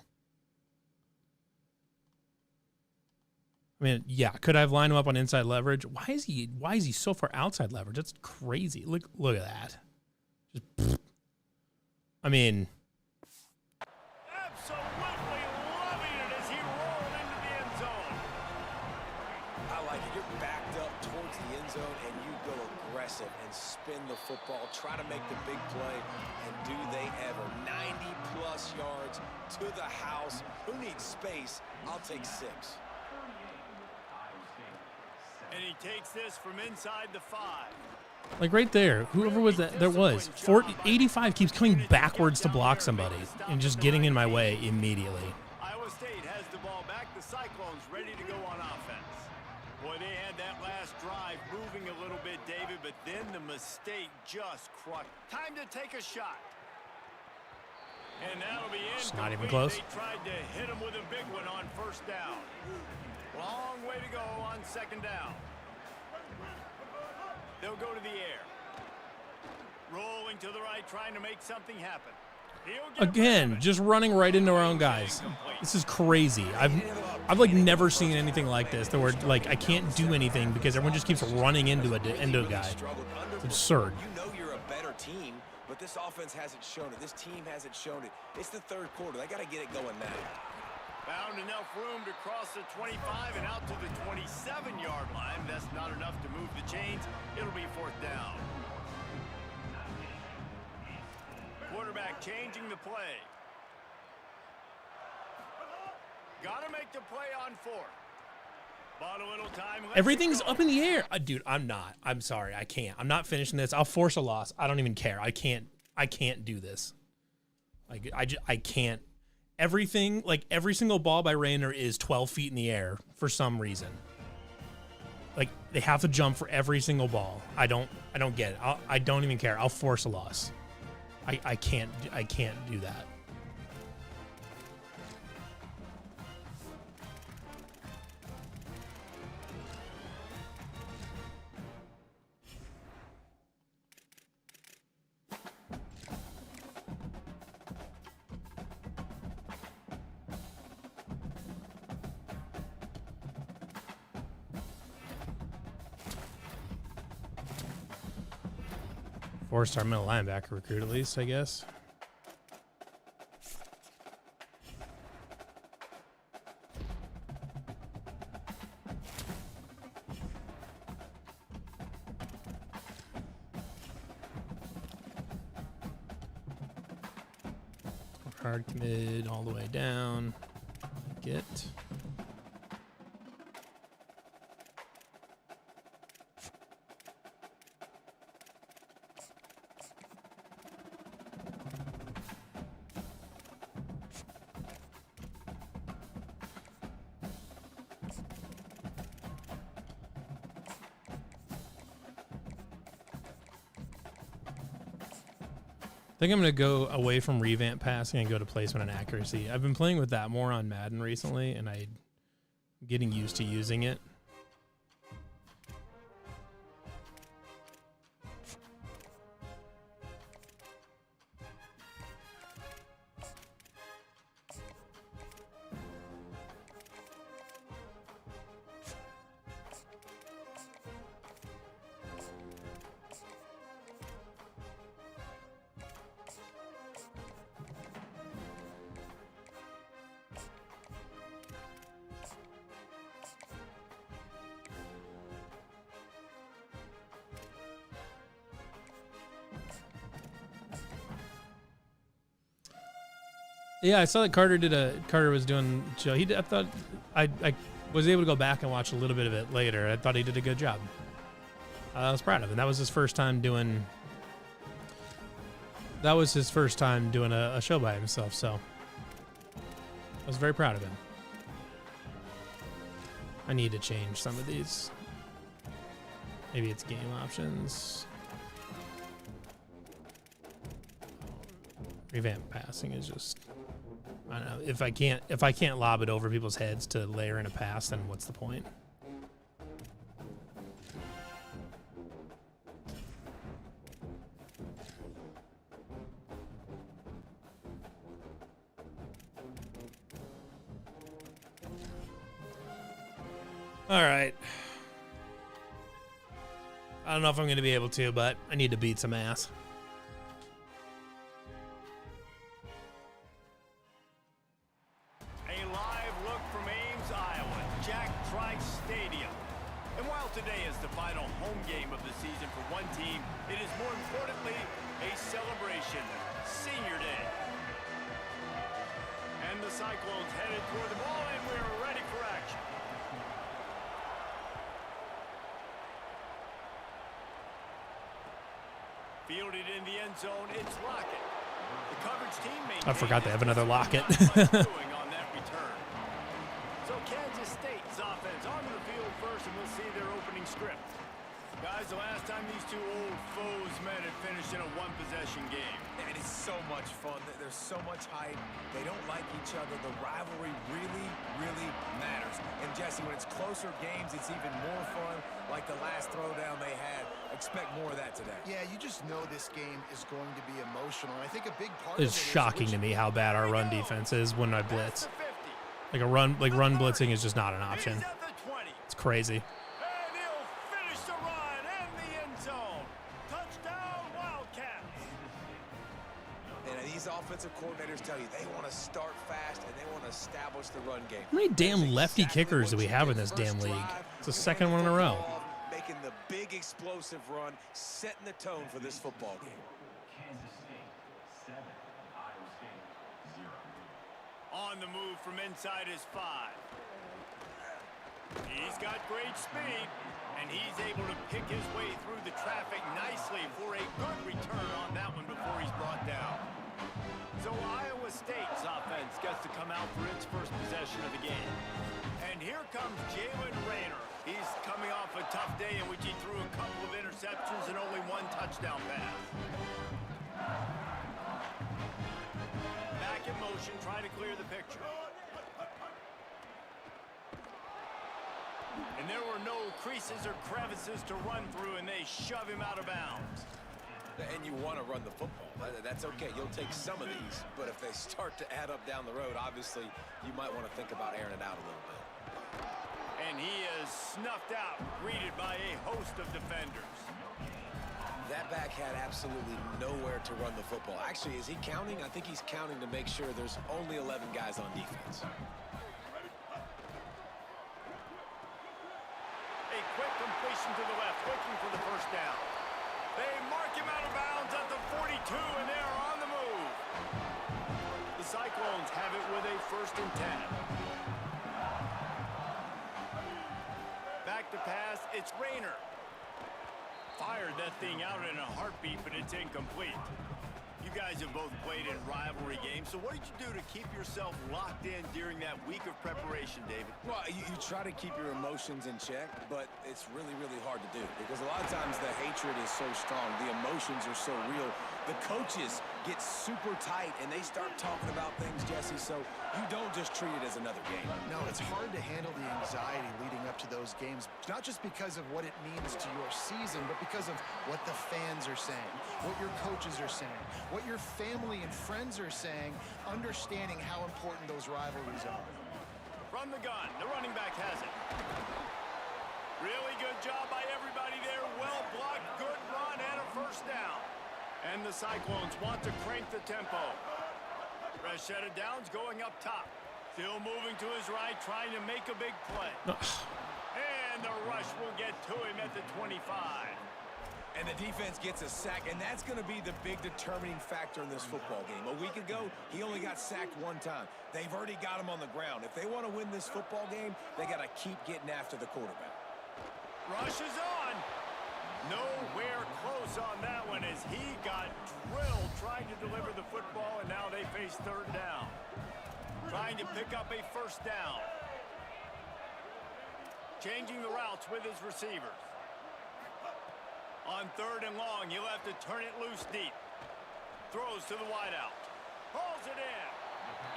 S1: I mean, yeah, could I have lined him up on inside leverage? Why is he so far outside leverage? That's crazy. Look at that. Just, I mean,
S5: Absolutely loving it as he rolled into the end zone.
S3: I like it. You're backed up towards the end zone, and you go aggressive and spin the football, try to make the big play, and do they ever. 90-plus yards to the house. Who needs space? I'll take 6.
S5: And he takes this from inside the 5.
S1: like right there, whoever was that, there was 85 keeps coming backwards to block somebody and just getting in my way immediately.
S5: Iowa State has the ball back. The Cyclones ready to go on offense. Boy, they had that last drive moving a little bit, David, but then the mistake just crushed. Time to take a shot. And that'll be in.
S1: It's not even close.
S5: They tried to hit him with a big one on 1st down. Long way to go on 2nd down. They'll go to the air. Rolling to the right, trying to make something happen.
S1: Again, just running right into our own guys. This is crazy. I've like never seen anything like this. Where like I can't do anything because everyone just keeps running into a guy. It's absurd.
S3: You know you're a better team, but this offense hasn't shown it. This team hasn't shown it. It's the 3rd quarter. They got to get it going now.
S5: Found enough room to cross the 25 and out to the 27-yard line. That's not enough to move the chains. It'll be 4th down. Quarterback changing the play. Got to make the play on 4th. Bought a little time.
S1: Everything's up in the air. Dude, I'm not. I'm sorry. I can't. I'm not finishing this. I'll force a loss. I don't even care. I can't do this. Like I can't. Everything, like every single ball by Rayner is 12 feet in the air for some reason. Like they have to jump for every single ball. I don't get it. I don't even care. I'll force a loss. I can't do that. Four-star middle linebacker recruit, at least, I guess. Hard commit all the way down. Get. I think I'm going to go away from revamp passing and go to placement and accuracy. I've been playing with that more on Madden recently, and I'm getting used to using it. Yeah, I saw that Carter was doing show. I thought I was able to go back and watch a little bit of it later. I thought he did a good job. I was proud of him. That was his first time doing a show by himself, so I was very proud of him. I need to change some of these. Maybe it's game options. Revamp passing is just, I don't know. If I can't lob it over people's heads to layer in a pass, then what's the point? All right. I don't know if I'm going to be able to, but I need to beat some ass.
S5: A live look from Ames, Iowa, Jack Trice Stadium. And while today is the final home game of the season for one team, it is more importantly a celebration, Senior Day. And the Cyclones headed toward the ball, and we're ready for action. Fielded in the end zone, it's Lockett. The coverage team
S1: I forgot they have another Lockett.
S5: on that return. So Kansas State's offense onto the field first, and we'll see their opening script. Guys, the last time these two old foes met had finished in a one-possession game.
S3: And it's so much fun. There's so much hype. They don't like each other. The rivalry really, really matters. And Jesse, when it's closer games, it's even more fun. Like the last throwdown they had. Expect more of that today.
S4: Yeah, you just know this game is going to be emotional. And I think a big part
S1: It's
S4: of it
S1: shocking to me how bad our run defense is when I blitz. Like run blitzing is just not an option. It's crazy.
S5: And he'll finish the run and the end zone. Touchdown, Wildcats.
S3: And these offensive coordinators tell you they want to start fast and they want to establish the run game.
S1: How many damn lefty kickers do we have in this damn league? It's the second one in a row.
S3: Making the big explosive run, setting the tone for this football game.
S5: On the move from inside his 5. He's got great speed, and he's able to pick his way through the traffic nicely for a good return on that one before he's brought down. So Iowa State's offense gets to come out for its first possession of the game. And here comes Jalen Rayner. He's coming off a tough day in which he threw a couple of interceptions and only one touchdown pass. Back in motion, trying to clear the picture. And there were no creases or crevices to run through, and they shove him out of bounds.
S3: And you want to run the football. That's okay. You'll take some of these. But if they start to add up down the road, obviously, you might want to think about airing it out a little bit.
S5: And he is snuffed out, greeted by a host of defenders.
S3: That back had absolutely nowhere to run the football. Actually, is he counting? I think he's counting to make sure there's only 11 guys on defense.
S5: A quick completion to the left, looking for the first down. They mark him out of bounds at the 42, and they're on the move. The Cyclones have it with a 1st and 10. Back to pass, it's Rayner. Fired that thing out in a heartbeat, but it's incomplete. You guys have both played in rivalry games, so what did you do to keep yourself locked in during that week of preparation, David?
S3: Well, you try to keep your emotions in check, but it's really, really hard to do because a lot of times the hatred is so strong. The emotions are so real. The coaches get super tight, and they start talking about things, Jesse, so you don't just treat it as another game.
S4: No, it's hard to handle the anxiety leading up to those games, not just because of what it means to your season, but because of what the fans are saying, what your coaches are saying, what your family and friends are saying, understanding how important those rivalries are.
S5: From the gun, the running back has it. Really good job by everybody there. Well blocked, good run, and a 1st down. And the Cyclones want to crank the tempo. Fresh set of downs going up top. Still moving to his right, trying to make a big play. And the rush will get to him at the 25.
S3: And the defense gets a sack, and that's going to be the big determining factor in this football game. A week ago, he only got sacked one time. They've already got him on the ground. If they want to win this football game, they got to keep getting after the quarterback.
S5: Rush is on. Nowhere close on that one as he got drilled trying to deliver the football, and now they face third down. Trying to pick up a first down. Changing the routes with his receivers. On third and long, he'll have to turn it loose deep. Throws to the wideout. Hauls it in.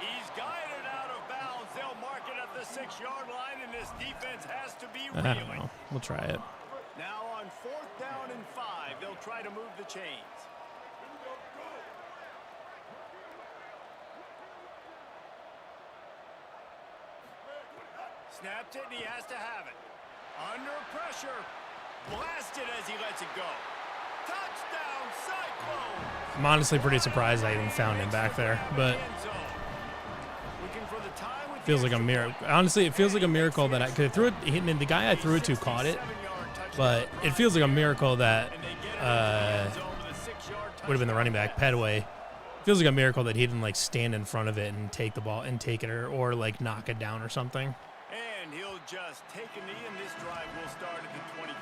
S5: He's guided out of bounds. They'll mark it at the 6-yard line, and this defense has to be
S1: I don't
S5: reeling.
S1: know. We'll try it.
S5: Now on fourth down and 5, they'll try to move the chains. Snapped it, and he has to have it. Under pressure. Blasted as he lets it go. Touchdown, Cyclones!
S1: I'm honestly pretty surprised I even found him back there, but feels like a miracle. Honestly, it feels like a miracle that I could throw it. The guy I threw it to caught it, but it feels like a miracle that would have been the running back, Pedway. Feels like a miracle that he didn't like stand in front of it and take the ball and take it or like knock it down or something.
S5: And he'll just take a knee, and this drive will start at the 25.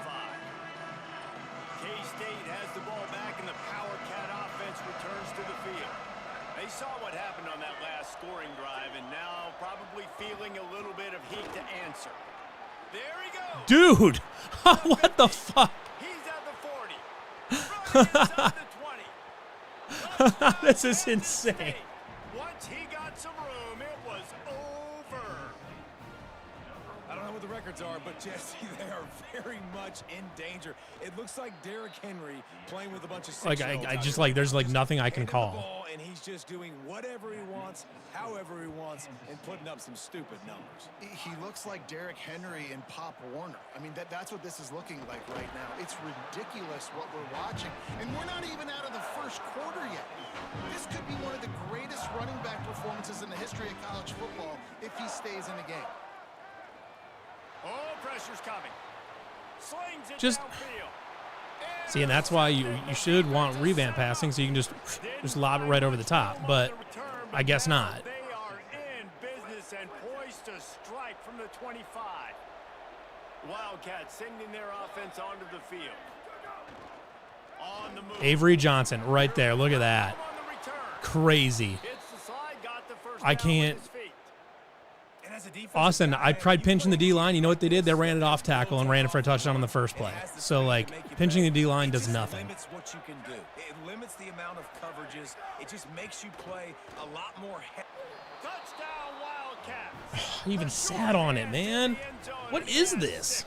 S5: K-State has the ball back, and the Power Cat offense returns to the field. They saw what happened on that last scoring drive, and now probably feeling a little bit of heat to answer. There he goes.
S1: Dude, what the fuck?
S5: He's at the 40. Running inside the 20.
S1: This is insane.
S5: Once he got some room, it was over.
S3: I don't know what the records are, but Jesse, they are very much in danger. It looks like Derrick Henry playing with a bunch of
S1: Like I just like there's like nothing I can call.
S3: And he's just doing whatever he wants, however he wants, and putting up some stupid numbers.
S4: He looks like Derrick Henry and Pop Warner. I mean, that's what this is looking like right now. It's ridiculous what we're watching. And we're not even out of the first quarter yet. This could be one of the greatest running back performances in the history of college football if he stays in the game.
S5: Oh, pressure's coming. Slings it
S1: Just
S5: downfield.
S1: see, and that's why you should want revamp passing so you can just lob it right over the top. But I guess not.
S5: They are in business and poised to strike from the 25. Wildcats sending their offense onto the field. On the move.
S1: Avery Johnson right there. Look at that.
S5: On the return.
S1: Crazy.
S5: It's the slide, got the first
S1: I
S5: down
S1: can't.
S5: with his feet.
S3: And as a defensive
S1: Austin,
S3: guy,
S1: I tried
S3: you
S1: pinching the
S3: play
S1: D-line. You know what they did? They ran it off tackle and ran it for a touchdown on the first play. So, like, pinching the D-line does nothing.
S3: It limits what you can do. It limits the amount of coverages. It just makes you play a lot more.
S5: Touchdown, Wildcats.
S1: He even sat on it, man. What is this?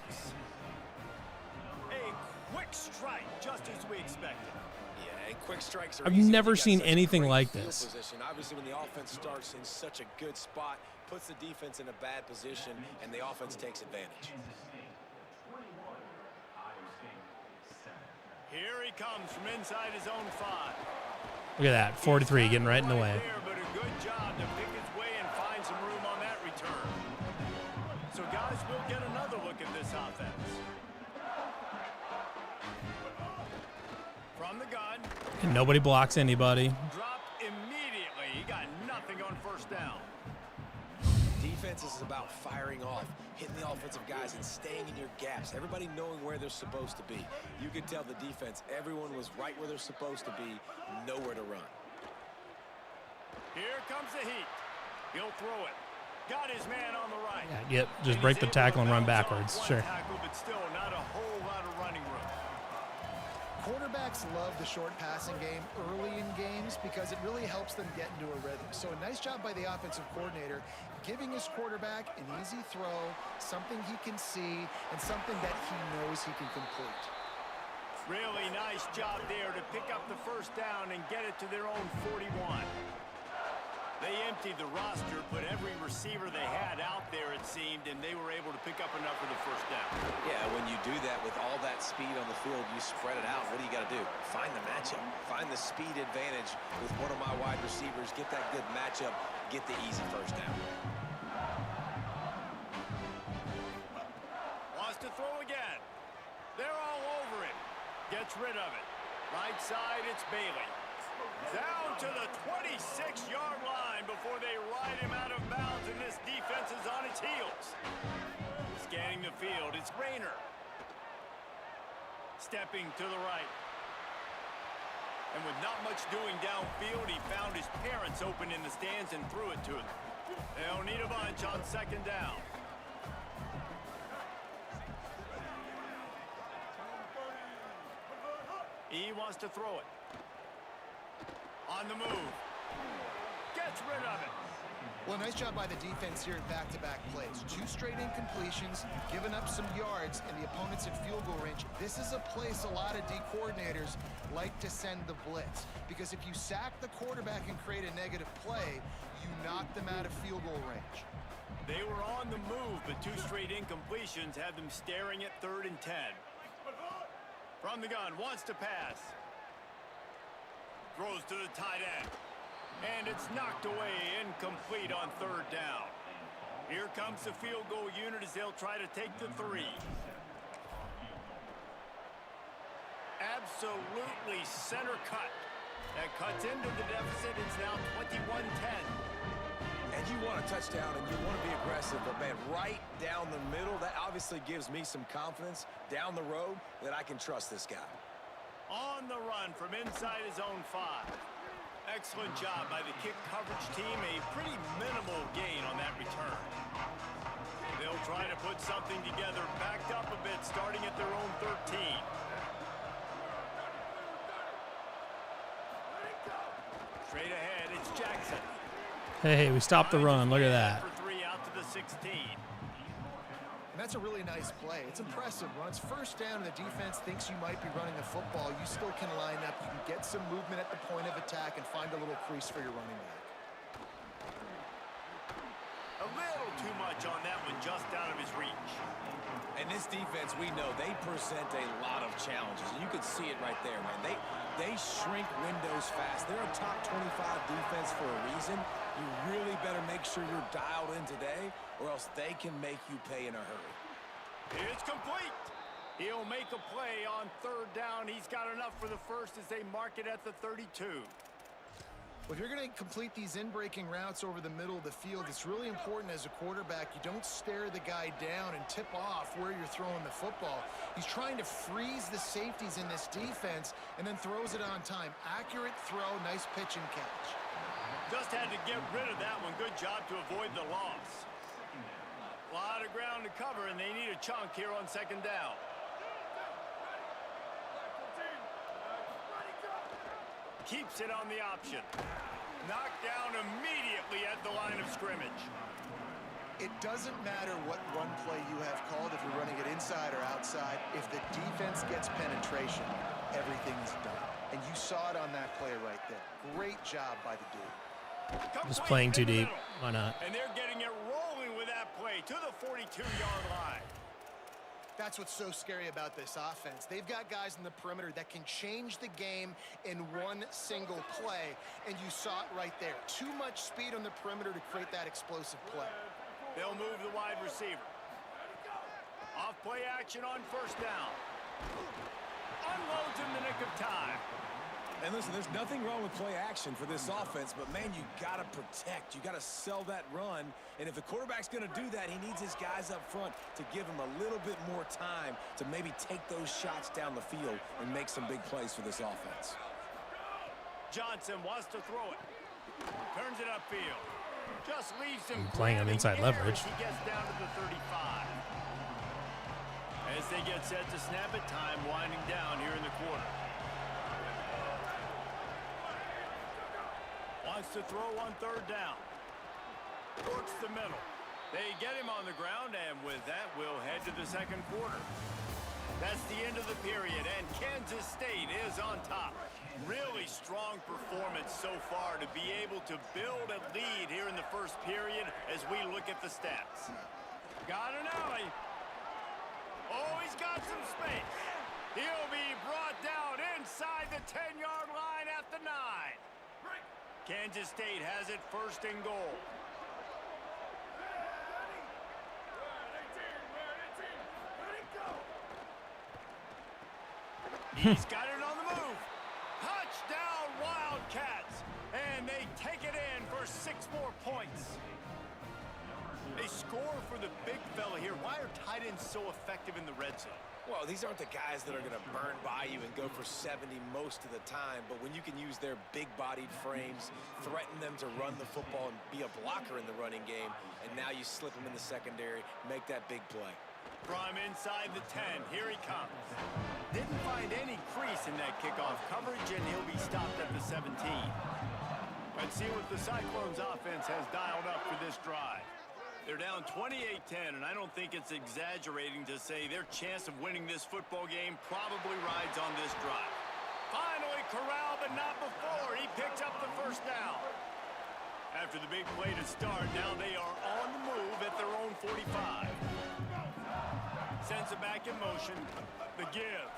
S5: A quick strike, just as we expected.
S3: Yeah, and quick strikes are
S1: I've
S3: easy.
S1: never
S3: You got
S1: seen
S3: such a
S1: anything
S3: great
S1: like
S3: field
S1: this.
S3: Position. Obviously, when the offense starts in such a good spot, puts the defense in a bad position, and the offense takes advantage.
S5: Here he comes from inside his own 5.
S1: Look at that. 43 getting right in the way.
S5: There, but a good job to pick his way and find some room on that return. So, guys, we'll get another look at this offense. From the gun.
S1: And nobody blocks anybody.
S5: Dropped immediately. He got nothing on first down.
S3: Defense is about firing off, hitting the offensive guys, and staying in your gaps. Everybody knowing where they're supposed to be. You could tell the defense, everyone was right where they're supposed to be, nowhere to run.
S5: Here comes the heat. He'll throw it. Got his man on the right.
S1: Yep, just break the tackle and run backwards. Sure.
S5: Tackle, but still not a whole lot of running room.
S4: Quarterbacks love the short passing game early in games because it really helps them get into a rhythm. So a nice job by the offensive coordinator giving his quarterback an easy throw, something he can see, and something that he knows he can complete.
S5: Really nice job there to pick up the first down and get it to their own 41. They emptied the roster, put every receiver they had out there, it seemed, and they were able to pick up enough for the first down.
S3: Yeah, when you do that with all that speed on the field, you spread it out. What do you got to do? Find the matchup. Find the speed advantage with one of my wide receivers. Get that good matchup. Get the easy first down.
S5: Wants to throw again. They're all over him. Gets Gets rid of it. Right side, it's Bailey. Down to the 26-yard line before they ride him out of bounds, and this defense is on its heels. Scanning the field, it's Rayner. Stepping to the right. And with not much doing downfield, he found his parents open in the stands and threw it to them. They'll need a bunch on second down. He wants to throw it. On the move. Gets rid of it.
S4: Well, nice job by the defense here at back-to-back plays. 2 straight incompletions, giving up some yards, and the opponent's at field goal range. This is a place a lot of D coordinators like to send the blitz, because if you sack the quarterback and create a negative play, you knock them out of field goal range.
S5: They were on the move, but 2 straight incompletions have them staring at 3rd and 10. From the gun, wants to pass. Throws to the tight end. And it's knocked away, incomplete on 3rd down. Here comes the field goal unit as they'll try to take the 3. Absolutely center cut. That cuts into the deficit. It's now 21-10.
S3: And you want a touchdown and you want to be aggressive, but man, right down the middle, that obviously gives me some confidence down the road that I can trust this guy.
S5: On the run from inside his own 5. Excellent job by the kick coverage team. A pretty minimal gain on that return. They'll try to put something together, backed up a bit, starting at their own 13. Straight ahead, it's Jackson.
S1: Hey, we stopped the run. Look at that.
S5: For 3 out to the 16.
S4: And that's a really nice play. It's impressive. When it's first down and the defense thinks you might be running the football, you still can line up. You can get some movement at the point of attack and find a little crease for your running back.
S5: A little too much on that one, just out of his reach.
S3: And this defense, we know, they present a lot of challenges. And you can see it right there, man. They shrink windows fast. They're a top 25 defense for a reason. You really better make sure you're dialed in today, or else they can make you pay in a hurry.
S5: It's complete. He'll make a play on 3rd down. He's got enough for the first as they mark it at the 32.
S4: Well, if you're going to complete these in-breaking routes over the middle of the field, it's really important as a quarterback you don't stare the guy down and tip off where you're throwing the football. He's trying to freeze the safeties in this defense and then throws it on time. Accurate throw, nice pitch and catch.
S5: Just had to get rid of that one. Good job to avoid the loss. A lot of ground to cover, and they need a chunk here on 2nd down. Keeps it on the option. Knocked down immediately at the line of scrimmage.
S4: It doesn't matter what run play you have called, if you're running it inside or outside. If the defense gets penetration, everything is done. And you saw it on that play right there. Great job by the dude.
S1: Just playing too deep. Why not?
S5: And they're getting it rolling with that play to the 42-yard line.
S4: That's what's so scary about this offense. They've got guys in the perimeter that can change the game in one single play, and you saw it right there. Too much speed on the perimeter to create that explosive play.
S5: They'll move the wide receiver. Off play action on 1st down. Unloads in the nick of time.
S3: And listen, there's nothing wrong with play action for this offense, but man, you got to protect. You got to sell that run. And if the quarterback's going to do that, he needs his guys up front to give him a little bit more time to maybe take those shots down the field and make some big plays for this offense.
S5: Johnson wants to throw it. Turns it upfield. Just leaves him
S1: playing on inside leverage.
S5: He gets down to the 35. As they get set to snap it, time winding down here in the quarter. Wants to throw on 3rd down. Works the middle. They get him on the ground, and with that, we'll head to the 2nd quarter. That's the end of the period, and Kansas State is on top. Really strong performance so far to be able to build a lead here in the 1st period as we look at the stats. Got an alley. Oh, he's got some space. He'll be brought down inside the 10-yard line at the 9. Kansas State has it 1st and goal. He's got it on the move. Touchdown, Wildcats. And they take it in for 6 more points. They score for the big fella here. Why are tight ends so effective in the red zone?
S3: Well, these aren't the guys that are going to burn by you and go for 70 most of the time, but when you can use their big-bodied frames, threaten them to run the football and be a blocker in the running game, and now you slip them in the secondary, make that big play.
S5: From inside the 10, here he comes. Didn't find any crease in that kickoff coverage, and he'll be stopped at the 17. Let's see what the Cyclones offense has dialed up for this drive. They're down 28-10, and I don't think it's exaggerating to say their chance of winning this football game probably rides on this drive. Finally corralled, but not before. He picks up the first down. After the big play to start, now they are on the move at their own 45. Sends it back in motion. The give.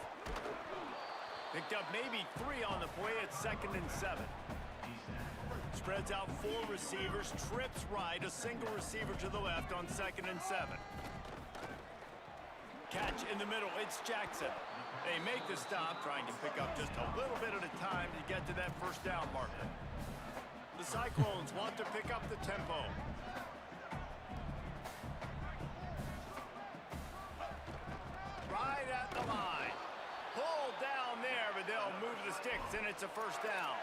S5: Picked up maybe 3 on the play at 2nd and 7. Spreads out 4 receivers, trips right, a single receiver to the left on 2nd and 7. Catch in the middle, it's Jackson. They make the stop, trying to pick up just a little bit at a time to get to that first down marker. The Cyclones want to pick up the tempo. Right at the line. Pulled down there, but they'll move the sticks, and it's a first down.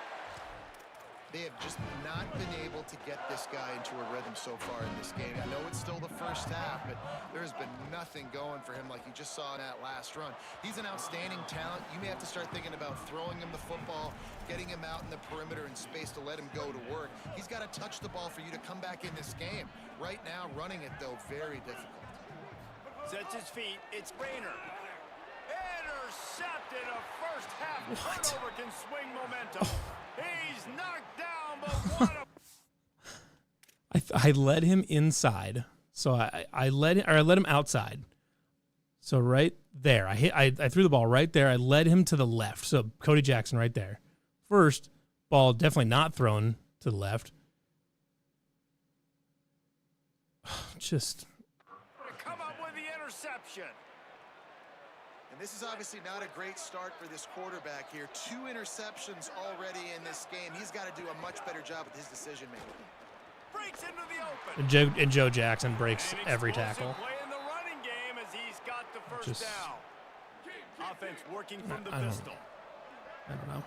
S4: They have just not been able to get this guy into a rhythm so far in this game. I know it's still the first half, but there's been nothing going for him like you just saw in that last run. He's an outstanding talent. You may have to start thinking about throwing him the football, getting him out in the perimeter in space to let him go to work. He's got to touch the ball for you to come back in this game. Right now, running it, though, very difficult.
S5: Sets his feet. It's Rayner. Intercepted. A first half turnover can swing momentum. He's knocked down, but what
S1: I led him inside, so I led him outside. So right there, I threw the ball right there. I led him to the left. So Cody Jackson right there. First ball definitely not thrown to the left. Just
S5: come up with the interception.
S4: And this is obviously not a great start for this quarterback here. 2 interceptions already in this game. He's got to do a much better job with his decision-making.
S5: Breaks into the open.
S1: And Joe Jackson breaks every tackle.
S5: Play in the running game as he's got the first down. Offense working from the pistol.
S1: I don't know.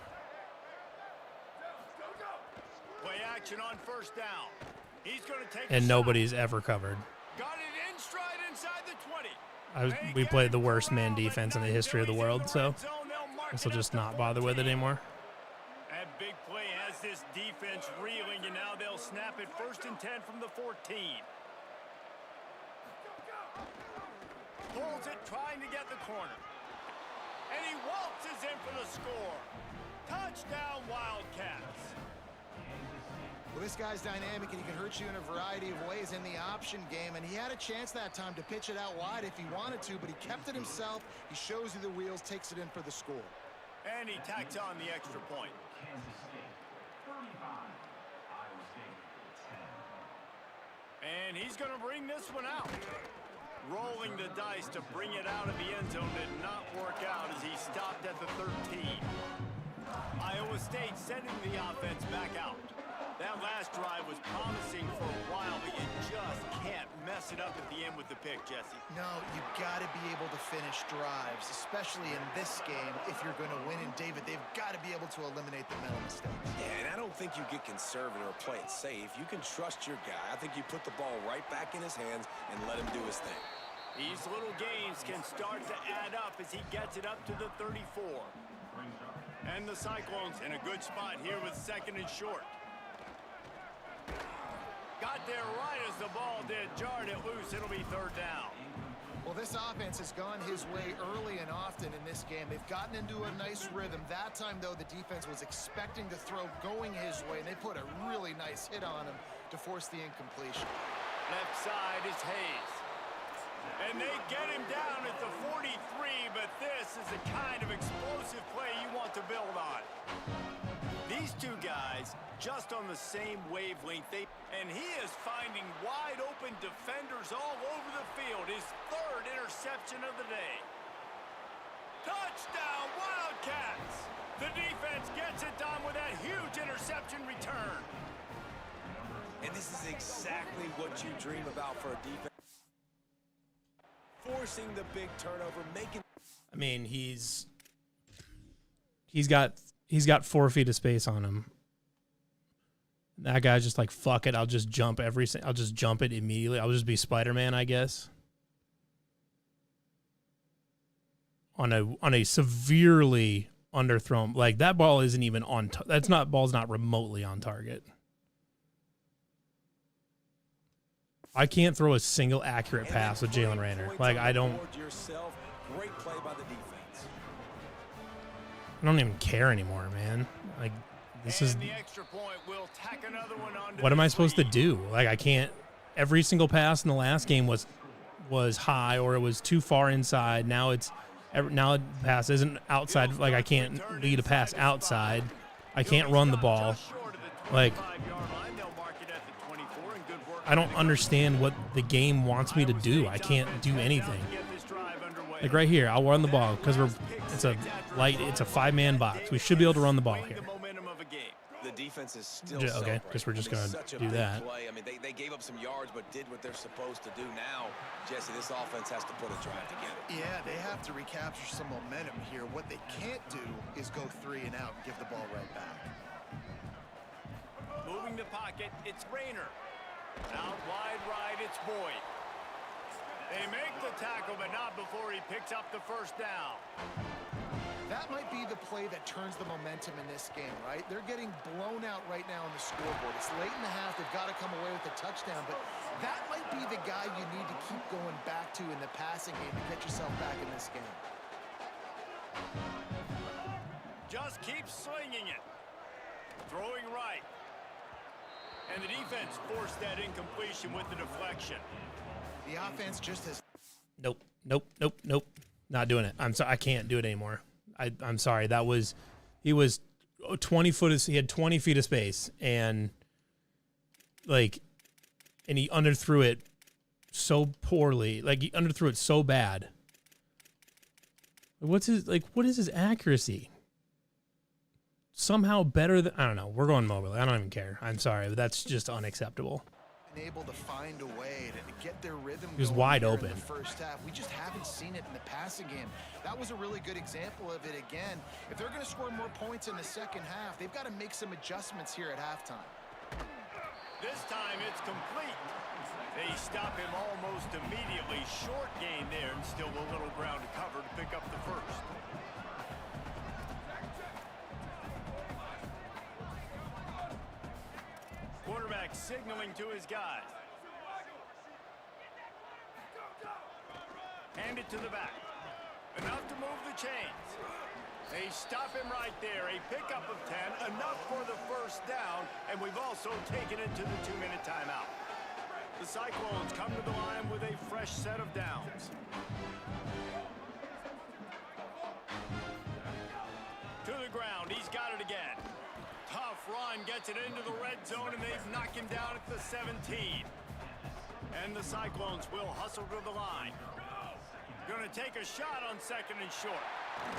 S5: Play action on first down. He's going to take
S1: and nobody's ever covered.
S5: Got it in stride inside the 20.
S1: We played the worst man defense in the history of the world, so this will just not bother with it anymore.
S5: That big play has this defense reeling, and now they'll snap it 1st and 10 from the 14. Pulls it, trying to get the corner. And he waltzes in for the score. Touchdown, Wildcats.
S4: Well, this guy's dynamic, and he can hurt you in a variety of ways in the option game, and he had a chance that time to pitch it out wide if he wanted to, but he kept it himself. He shows you the wheels, takes it in for the score.
S5: And he tacks on the extra point. And he's going to bring this one out. Rolling the dice to bring it out of the end zone did not work out as he stopped at the 13. Iowa State sending the offense back out. That last drive was promising for a while, but you just can't mess it up at the end with the pick, Jesse.
S4: No, you've got to be able to finish drives, especially in this game if you're going to win. And, David, they've got to be able to eliminate the mental mistakes.
S3: Yeah, and I don't think you get conservative or play it safe. You can trust your guy. I think you put the ball right back in his hands and let him do his thing.
S5: These little games can start to add up as he gets it up to the 34. And the Cyclones in a good spot here with 2nd and short. Got there right as the ball did. Jarred it loose. It'll be 3rd down.
S4: Well, this offense has gone his way early and often in this game. They've gotten into a nice rhythm. That time, though, the defense was expecting to throw going his way, and they put a really nice hit on him to force the incompletion.
S5: Left side is Hayes. And they get him down at the 43, but this is the kind of explosive play you want to build on. These two guys just on the same wavelength, and he is finding wide open defenders all over the field. His 3rd interception of the day. Touchdown, Wildcats! The defense gets it done with that huge interception return.
S3: And this is exactly what you dream about for a defense. Forcing the big turnover, making...
S1: I mean, he's got 4 feet of space on him. That guy's just like, fuck it, I'll just jump it immediately. I'll just be Spider-Man, I guess. On a severely underthrown, like that ball isn't even on. Ball's not remotely on target. I can't throw a single accurate pass with Jalen Raynor. Like I don't even care anymore, man. Like this is. What am I supposed to do? Like I can't. Every single pass in the last game was high or it was too far inside. Now the pass isn't outside. Like I can't lead a pass outside. I can't run the ball. Like I don't understand what the game wants me to do. I can't do anything. Like right here, I'll run the ball because it's a 5-man box. We should be able to run the ball here.
S3: The defense is still
S1: okay. Guess we're just gonna do that.
S3: Play. I mean, they gave up some yards, but did what they're supposed to do. Now, Jesse, this offense has to put a drive together.
S4: Yeah, they have to recapture some momentum here. What they can't do is go 3 and out and give the ball right back.
S5: Moving the pocket, it's Raynor. Out wide right, it's Boyd. They make the tackle, but not before he picks up the first down.
S4: That might be the play that turns the momentum in this game, right? They're getting blown out right now on the scoreboard. It's late in the half. They've got to come away with a touchdown, but that might be the guy you need to keep going back to in the passing game to get yourself back in this game.
S5: Just keep slinging it. Throwing right. And the defense forced that incompletion with the deflection.
S4: The offense just has...
S1: Nope. Not doing it. I'm sorry. I can't do it anymore. I'm sorry. He was 20 foot. He had 20 feet of space, and he underthrew it so poorly. Like he underthrew it so bad. What is his accuracy? Somehow better than, I don't know. We're going mobile. I don't even care. I'm sorry, but that's just unacceptable.
S4: Able to find a way to get their rhythm.
S1: He was wide open.
S4: In the first half. We just haven't seen it in the passing game. That was a really good example of it again. If they're going to score more points in the second half, they've got to make some adjustments here at halftime.
S5: This time it's complete. They stop him almost immediately. Short gain there and still a little ground to cover to pick up the first. Quarterback signaling to his guys. Hand it to the back. Enough to move the chains. They stop him right there. A pickup of 10. Enough for the first down. And we've also taken it to the 2-minute timeout. The Cyclones come to the line with a fresh set of downs. To the ground. He's got it again. Tough run, gets it into the red zone, and they've knocked him down at the 17. And the Cyclones will hustle to the line. Gonna take a shot on 2nd and short.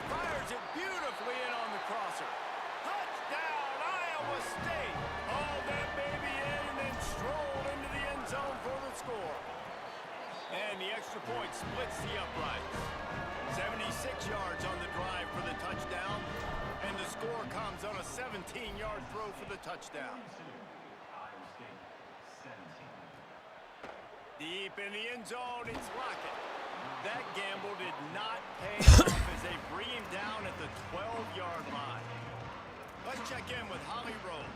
S5: Fires it beautifully in on the crosser. Touchdown, Iowa State! Hauled that baby in and then strolled into the end zone for the score. And the extra point splits the uprights. 76 yards on the drive for the touchdown. And the score comes on a 17-yard throw for the touchdown. Deep in the end zone, it's Lockett. That gamble did not pay off as they bring him down at the 12-yard line. Let's check in with Holly Rowe.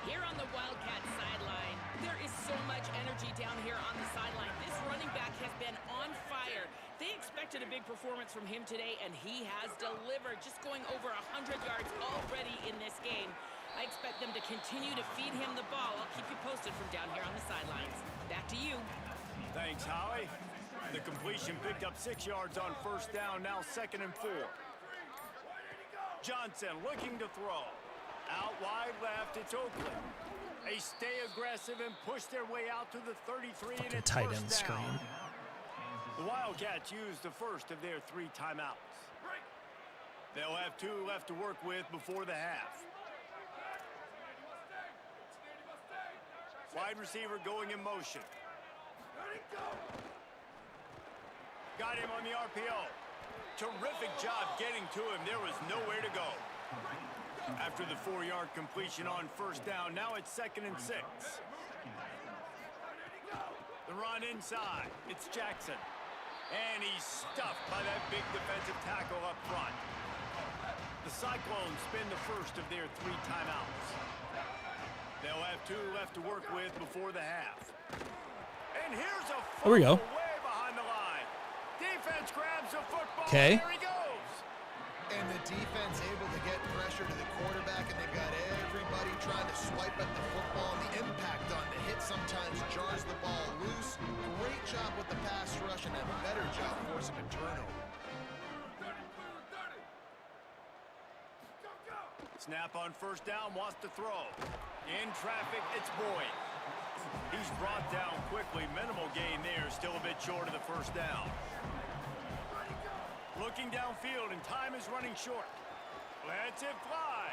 S2: Here on the Wildcat sideline, there is so much energy down here on the sideline. This running back has been on fire. They expected a big performance from him today, and he has delivered, just going over 100 yards already in this game. I expect them to continue to feed him the ball. I'll keep you posted from down here on the sidelines. Back to you.
S5: Thanks, Holly. The completion picked up 6 yards on first down, now 2nd and 4. Johnson looking to throw. Out wide left, it's Oakland. They stay aggressive and push their way out to the 33, and it's
S1: tight end
S5: first down.
S1: screen.
S5: The Wildcats used the first of their 3 timeouts. They'll have 2 left to work with before the half. Wide receiver going in motion. Got him on the RPO. Terrific job getting to him. There was nowhere to go. After the 4-yard completion on first down, now it's 2nd and 6. The run inside. It's Jackson. And he's stuffed by that big defensive tackle up front. The Cyclones spend the first of their 3 timeouts. They'll have 2 left to work with before the half. And here's a
S1: There we go.
S5: way behind the line. Defense grabs the football.
S1: Okay.
S5: There he goes.
S4: And the defense able to get pressure to the quarterback, and they've got everybody trying to swipe at the football. And the impact on the hit sometimes jars the ball loose. Great job with the pass rush, and a better job forcing a turnover.
S5: Snap on first down, wants to throw. In traffic, it's Boyd. He's brought down quickly. Minimal gain there, still a bit short of the first down. Looking downfield, and time is running short. Lets it fly.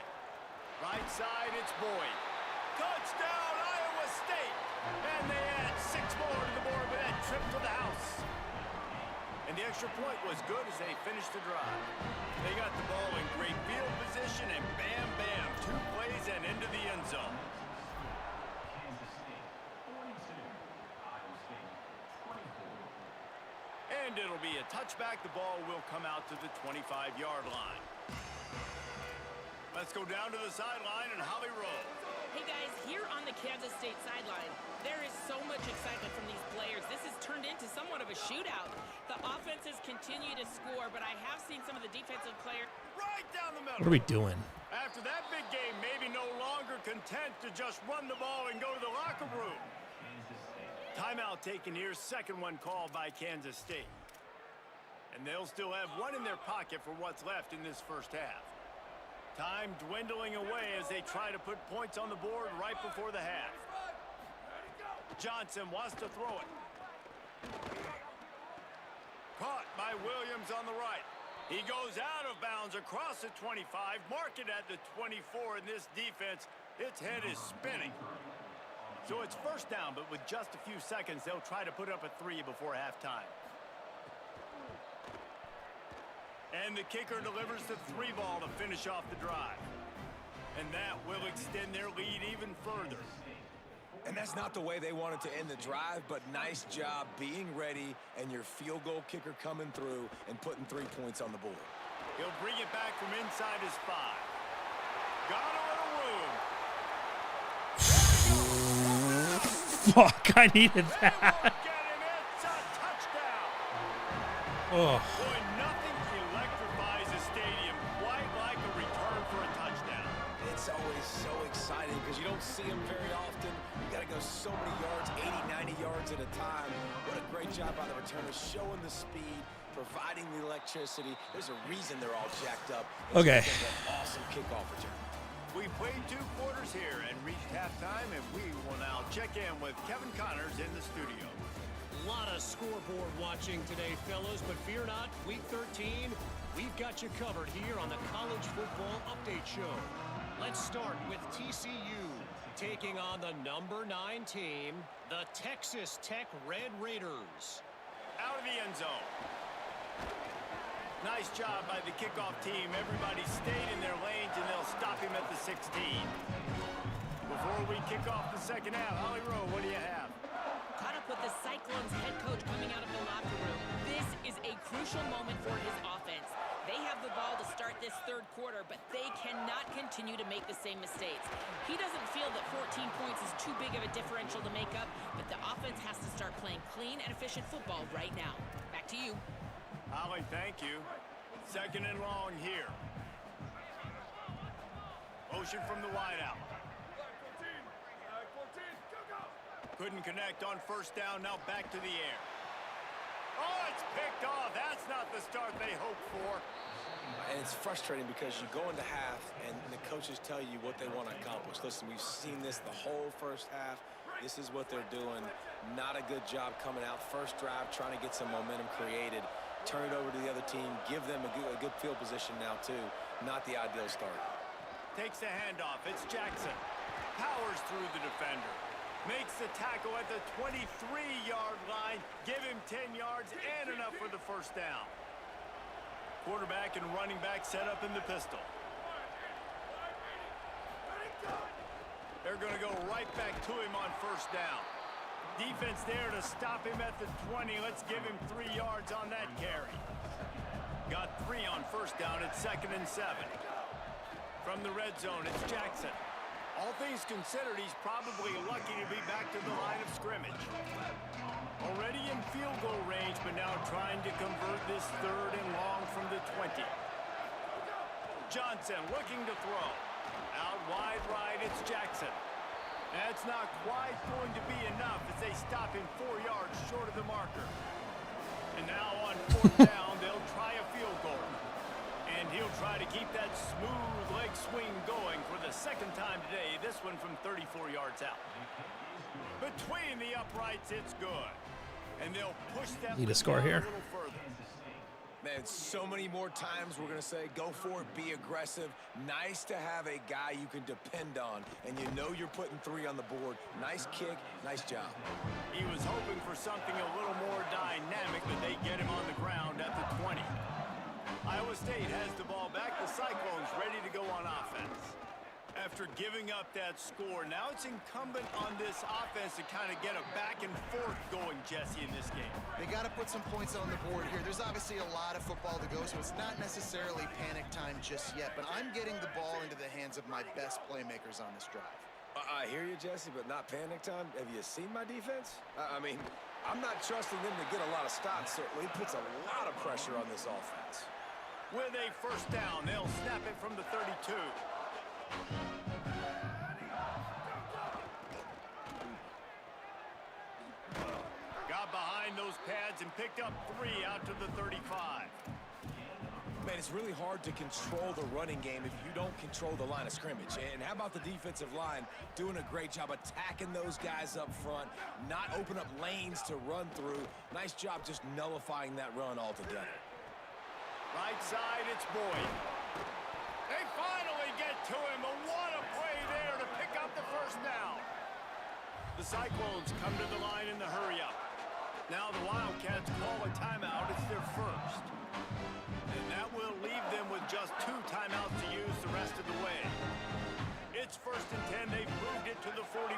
S5: Right side, it's Boyd. Touchdown, Iowa State! And they add 6 more to the board with that trip to the house. And the extra point was good as they finished the drive. They got the ball in great field position, and bam, bam, 2 plays and into the end zone. And it'll be a touchback. The ball will come out to the 25-yard line. Let's go down to the sideline and Holly Rowe.
S2: Hey guys, here on the Kansas State sideline, there is so much excitement from these players. This has turned into somewhat of a shootout. The offenses continue to score, but I have seen some of the defensive players
S5: Right down the middle.
S1: What are we doing?
S5: After that big game, maybe no longer content to just run the ball and go to the locker room. Timeout taken here, second one called by Kansas State. And they'll still have 1 in their pocket for what's left in this first half. Time dwindling away as they try to put points on the board right before the half. Johnson wants to throw it. Caught by Williams on the right. He goes out of bounds across the 25, mark it at the 24, and this defense, its head is spinning. So it's first down, but with just a few seconds, they'll try to put up a 3 before halftime. And the kicker delivers the 3 ball to finish off the drive. And that will extend their lead even further.
S3: And that's not the way they wanted to end the drive, but nice job being ready and your field goal kicker coming through and putting 3 points on the board.
S5: He'll bring it back from inside his 5. Got a little room.
S1: Fuck, I needed that.
S5: Get him, it's a touchdown.
S1: Oh.
S5: Boy, nothing electrifies a stadium quite like a return for a touchdown.
S3: It's always so exciting because you don't see them very often. You got to go so many yards, 80, 90 yards at a time. What a great job by the returners, showing the speed, providing the electricity. There's a reason they're all jacked up.
S1: Okay.
S3: An awesome kickoff return.
S5: We played 2 quarters here and reached halftime, and we will now check in with Kevin Connors in the studio.
S6: A lot of scoreboard watching today, fellas, but fear not, Week 13, we've got you covered here on the College Football Update Show. Let's start with TCU taking on the number 9 team, the Texas Tech Red Raiders.
S5: Out of the end zone. Nice job by the kickoff team. Everybody stayed in their lanes, and they'll stop him at the 16. Before we kick off the second half, Holly Rowe, what do you have?
S2: caught up with the Cyclones head coach coming out of the locker room. This is a crucial moment for his offense. They have the ball to start this third quarter, but they cannot continue to make the same mistakes. He doesn't feel that 14 points is too big of a differential to make up, but the offense has to start playing clean and efficient football right now. Back to you.
S5: Holly, thank you. Second and long here. Motion from the wideout. Couldn't connect on first down, now back to the air. Oh, it's picked off. That's not the start they hoped for.
S3: And it's frustrating because you go into half and the coaches tell you what they want to accomplish. Listen, we've seen this the whole first half. This is what they're doing. Not a good job coming out. First drive, trying to get some momentum created. turn it over to the other team, give them a good field position now too. Not the ideal start.
S5: Takes the handoff. It's Jackson. Powers through the defender. Makes the tackle at the 23-yard line. Give him 10 yards and enough for the first down. Quarterback and running back set up in the pistol. They're going to go right back to him on first down. Defense there to stop him at the 20. Let's give him 3 yards on that carry. Got 3 on first down at 2nd and 7. From the red zone, it's Jackson. All things considered, he's probably lucky to be back to the line of scrimmage. Already in field goal range, but now trying to convert this 3rd and long from the 20. Johnson looking to throw. Out wide right, it's Jackson. That's not quite going to be enough as they stop him 4 yards short of the marker. And now on 4th down, they'll try a field goal. And he'll try to keep that smooth leg swing going for the 2nd time today, this one from 34 yards out. Between the uprights, it's good. And they'll push that
S1: Need a score here.
S5: a little further.
S3: Man, so many more times we're going to say, go for it, be aggressive. Nice to have a guy you can depend on, and you know you're putting 3 on the board. Nice kick, nice job.
S5: He was hoping for something a little more dynamic, but they get him on the ground at the 20. Iowa State has the ball back. The Cyclones ready to go on offense. After giving up that score, now it's incumbent on this offense to kind of get a back and forth going, Jesse, in this game.
S4: They got to put some points on the board here. There's obviously a lot of football to go, so it's not necessarily panic time just yet, but I'm getting the ball into the hands of my best playmakers on this drive.
S3: I hear you, Jesse, but not panic time. Have you seen my defense? I mean, I'm not trusting them to get a lot of stops, certainly. It puts a lot of pressure on this offense.
S5: With a first down, they'll snap it from the 32. Got behind those pads and picked up 3 out to the 35.
S3: Man, it's really hard to control the running game if you don't control the line of scrimmage. And how about the defensive line doing a great job attacking those guys up front, not open up lanes to run through. Nice job just nullifying that run altogether.
S5: Right side, it's Boyd. They finally get to him, but what a play there to pick up the first down. The Cyclones come to the line in the hurry-up. Now the Wildcats call a timeout. It's their first. And that will leave them with just 2 timeouts to use the rest of the way. It's 1st and 10. They've moved it to the 41.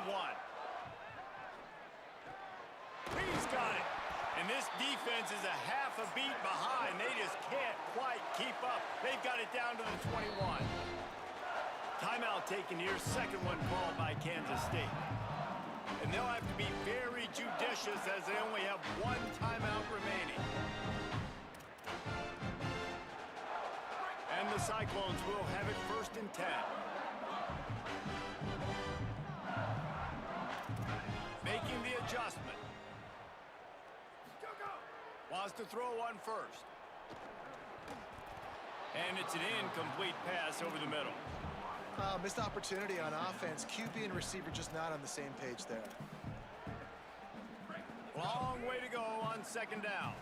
S5: He's got it. And this defense is a half a beat behind. They just can't quite keep up. They've got it down to the 21. Timeout taken here. 2nd one called by Kansas State. And they'll have to be very judicious as they only have 1 timeout remaining. And the Cyclones will have it 1st and 10. Making the adjustment. Wants to throw on first. And it's an incomplete pass over the middle.
S4: Missed opportunity on offense. QB and receiver just not on the same page there.
S5: Long way to go on 2nd down.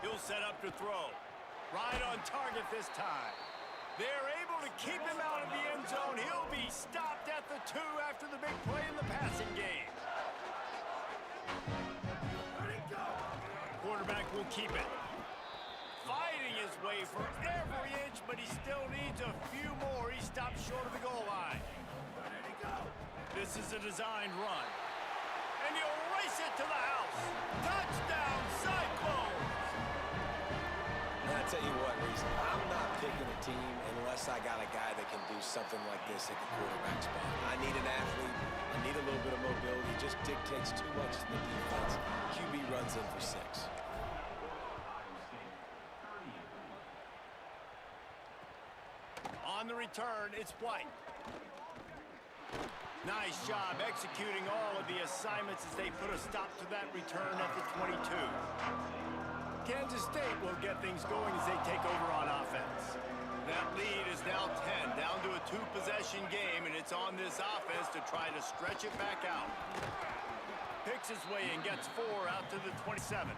S5: He'll set up to throw. Right on target this time. They're able to keep him out of the end zone. He'll be stopped at the 2 after the big play in the passing game. Quarterback will keep it. Fighting his way for every inch, but he still needs a few more. He stops short of the goal line. This is a designed run. And he'll race it to the house. Touchdown, Cyclones!
S3: And I tell you what, Reese, I'm not picking a team unless I got a guy that can do something like this at the quarterback spot. I need an athlete. I need a little bit of mobility. It just dictates too much in the defense. QB runs in for 6.
S5: On the return, it's White. Nice job executing all of the assignments as they put a stop to that return at the 22. Kansas State will get things going as they take over on offense. That lead is now 10, down to a 2-possession game, and it's on this offense to try to stretch it back out. Pick Makes his way and gets 4 out to the 27.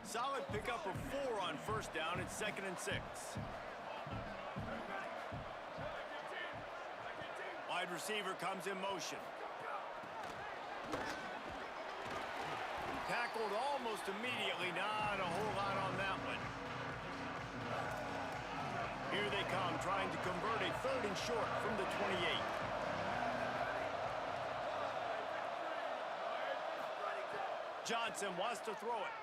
S5: Solid pickup of 4 on first down. It's 2nd and 6. Wide receiver comes in motion. Tackled almost immediately. Not a whole lot on that one. Here they come, trying to convert a 3rd and short from the 28. Johnson wants to throw it.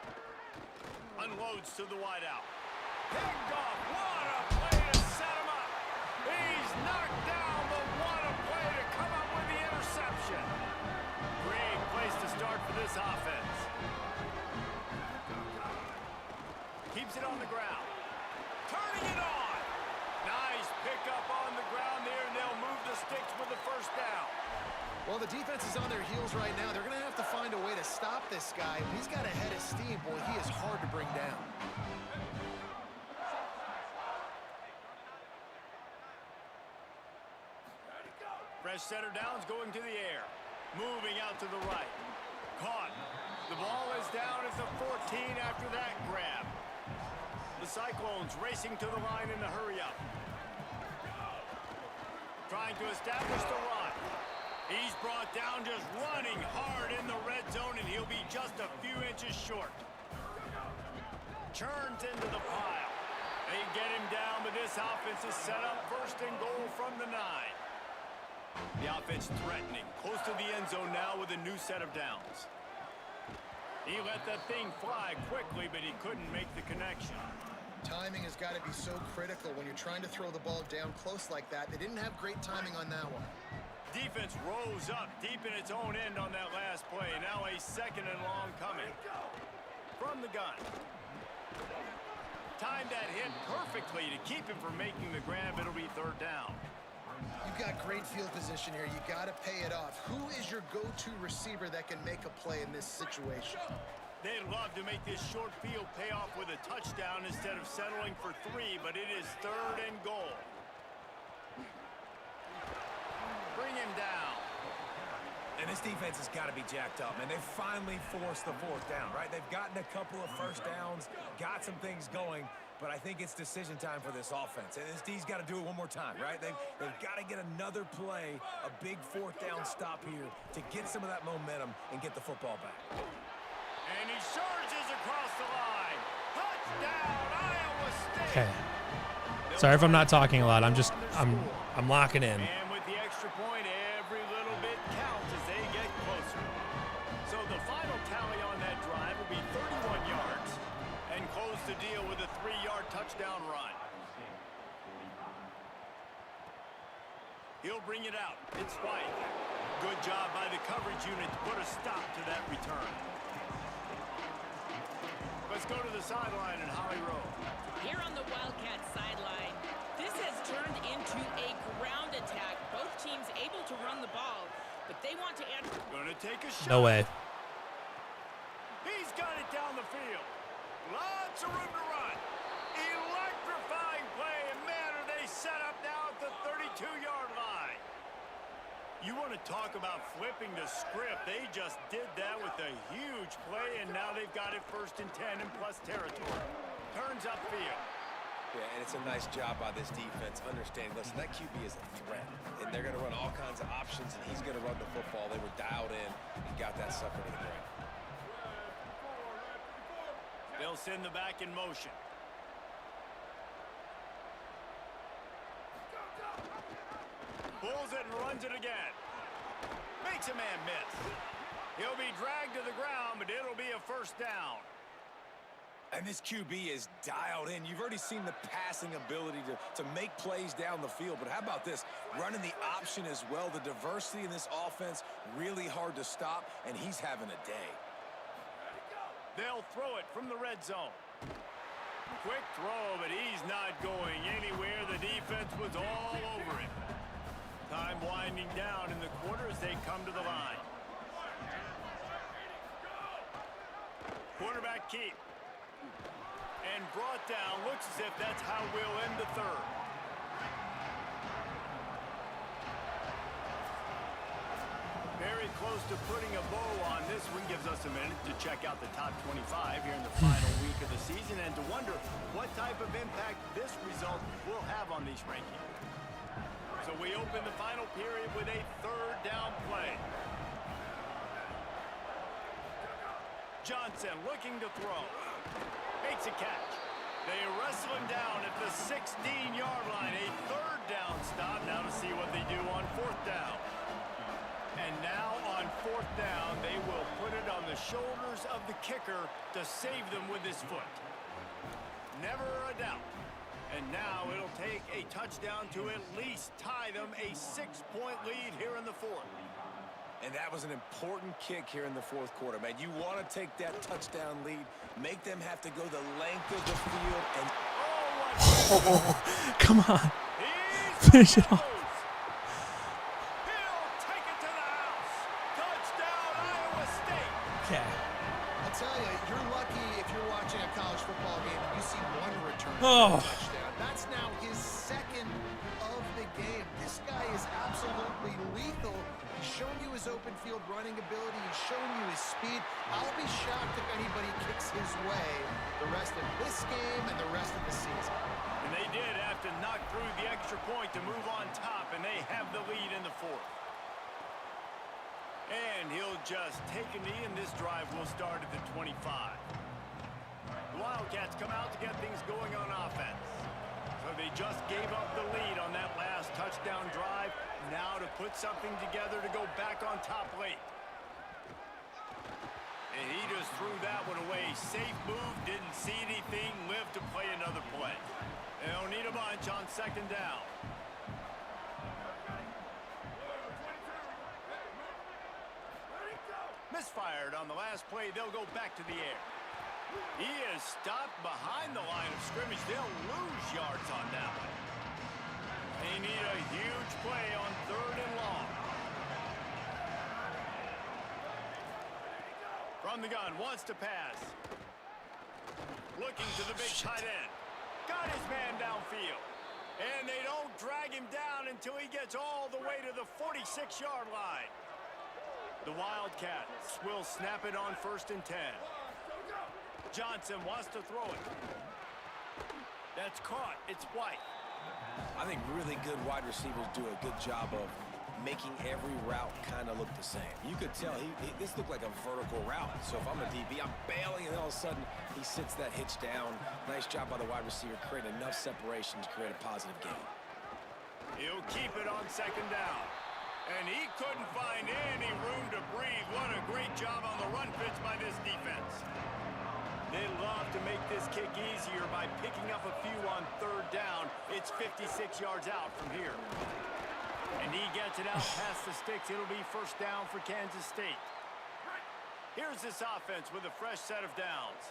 S5: Unloads to the wideout. Picked off. What a play to set him up. He's knocked down, but what a play to come up with the interception. Great place to start for this offense. Keeps it on the ground. Turning it on. Nice pickup on the ground there, and they'll move the sticks with the first down.
S4: Well, the defense is on their heels right now. They're going to have to find a way to stop this guy. He's got a head of steam. Boy, he is hard to bring down.
S5: Fresh center downs going to the air. Moving out to the right. Caught. The ball is down at the 14 after that grab. The Cyclones racing to the line in a hurry up. Trying to establish the run. He's brought down just running hard in the red zone, and he'll be just a few inches short. Churns into the pile. They get him down, but this offense is set up 1st and goal from the 9. The offense threatening, close to the end zone now with a new set of downs. He let that thing fly quickly, but he couldn't make the connection.
S4: Timing has got to be so critical when you're trying to throw the ball down close like that. They didn't have great timing on that one.
S5: Defense rose up deep in its own end on that last play. Now a 2nd and long coming. From the gun. Timed that hit perfectly to keep him from making the grab. It'll be 3rd down.
S4: You've got great field position here. You got to pay it off. Who is your go-to receiver that can make a play in this situation?
S5: They'd love to make this short field pay off with a touchdown instead of settling for 3, but it is 3rd and goal. Bring him down.
S3: And this defense has got to be jacked up, man. They finally forced the 4th down, right? They've gotten a couple of first downs, got some things going, but I think it's decision time for this offense. And this D's got to do it one more time, right? They've got to get another play, a big 4th down stop here to get some of that momentum and get the football back.
S5: And he surges across the line. Touchdown, Iowa State.
S1: Okay. Sorry if I'm not talking a lot. I'm locking in.
S5: And with the extra point, every little bit counts as they get closer. So the final tally on that drive will be 31 yards and close the deal with a 3-yard touchdown run. He'll bring it out. It's White. Good job by the coverage unit to put a stop to that return. Let's go to the sideline in Holly Rowe.
S2: Here on the Wildcats sideline, this has turned into a ground attack. Both teams able to run the ball, but they want to answer.
S5: Gonna take a shot.
S1: No way.
S5: He's got it down the field. Lots of room to run. Electrifying play, and man, are they set up now at the 32-yard line. You want to talk about flipping the script. They just did that with a huge play, and now they've got it 1st and 10 in plus territory. Turns upfield.
S3: Yeah, and it's a nice job by this defense. Understanding, listen, that QB is a threat, and they're going to run all kinds of options, and he's going to run the football. They were dialed in and got that sucker to the ground.
S5: They'll send the back in motion. Pulls it and runs it again. Makes a man miss. He'll be dragged to the ground, but it'll be a 1st down.
S3: And this QB is dialed in. You've already seen the passing ability to make plays down the field. But how about this? Running the option as well. The diversity in this offense, really hard to stop, and he's having a day.
S5: They'll throw it from the red zone. Quick throw, but he's not going anywhere. The defense was all over him. Time winding down in the quarter as they come to the line. Quarterback keep. And brought down. Looks as if that's how we'll end the 3rd. Very close to putting a bow on this one. Gives us a minute to check out the top 25 here in the final week of the season and to wonder what type of impact this result will have on these rankings. So we open the final period with a third down play. Johnson looking to throw. Makes a catch. They wrestle him down at the 16-yard line. A third down stop. Now to see what they do on fourth down. And now on fourth down, they will put it on the shoulders of the kicker to save them with his foot. Never a doubt. And now it'll take a touchdown to at least tie them a 6-point lead here in the fourth.
S3: And that was an important kick here in the fourth quarter, man. You want to take that touchdown lead, make them have to go the length of the field, and
S1: Oh, come on. Finish it off.
S5: He'll take it to the house. Touchdown, Iowa State.
S1: Okay.
S4: I'll tell you, you're lucky if you're watching a college football game and you see one return
S1: Oh.
S4: touchdown. That's now his second of the game. This guy is absolutely lethal. He's shown you his open field running ability. He's shown you his speed. I'll be shocked if anybody kicks his way the rest of this game and the rest of the season.
S5: And they did have to knock through the extra point to move on top, and they have the lead in the fourth. And he'll just take a knee, and this drive will start at the 25. The Wildcats come out to get things going on offense. So they just gave up the lead on that last touchdown drive. Now to put something together to go back on top late. And he just threw that one away. Safe move, didn't see anything, lived to play another play. They don't need a bunch on second down. Misfired on the last play. They'll go back to the air. He is stopped behind the line of scrimmage. They'll lose yards on that one. They need a huge play on third and long. From the gun, wants to pass. Looking to the big tight end. Got his man downfield. And they don't drag him down until he gets all the way to the 46-yard line. The Wildcats will snap it on 1st and 10. Johnson wants to throw it. That's caught. It's White.
S3: I think really good wide receivers do a good job of making every route kind of look the same. You could tell this looked like a vertical route. So if I'm a DB, I'm bailing, and all of a sudden he sits that hitch down. Nice job by the wide receiver, creating enough separation to create a positive gain.
S5: He'll keep it on second down. And he couldn't find any room to breathe. What a great job on the run fits by this defense. They love to make this kick easier by picking up a few on third down. It's 56 yards out from here. And he gets it out past the sticks. It'll be first down for Kansas State. Here's this offense with a fresh set of downs.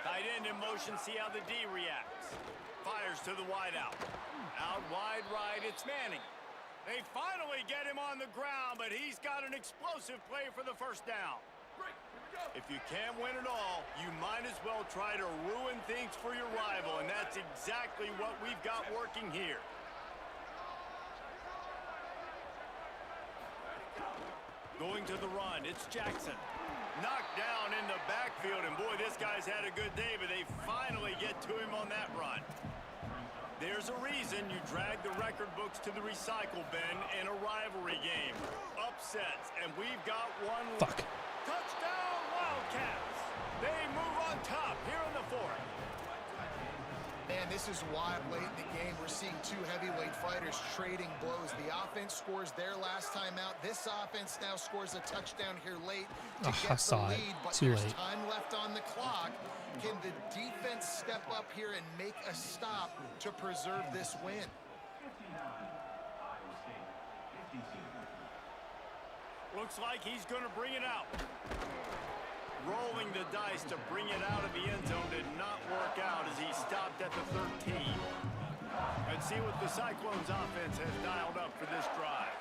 S5: Tight end in motion, see how the D reacts. Fires to the wide out. Out wide right, it's Manning. They finally get him on the ground, but he's got an explosive play for the first down. If you can't win it all, you might as well try to ruin things for your rival, and that's exactly what we've got working here. Going to the run, it's Jackson. Knocked down in the backfield, and boy, this guy's had a good day, but they finally get to him on that run. There's a reason you drag the record books to the recycle bin in a rivalry game. Upsets, and we've got one.
S1: Fuck.
S5: Touchdown, Wildcats. They move on top here in the fourth.
S4: Man, this is why late in the game we're seeing two heavyweight fighters trading blows. The offense scores their last time out. This offense now scores a touchdown here late to get the lead, but there's time left on the clock. Can the defense step up here and make a stop to preserve this win?
S5: Looks like he's going to bring it out. Rolling the dice to bring it out of the end zone did not work out as he stopped at the 13. Let's see what the Cyclones offense has dialed up for this drive.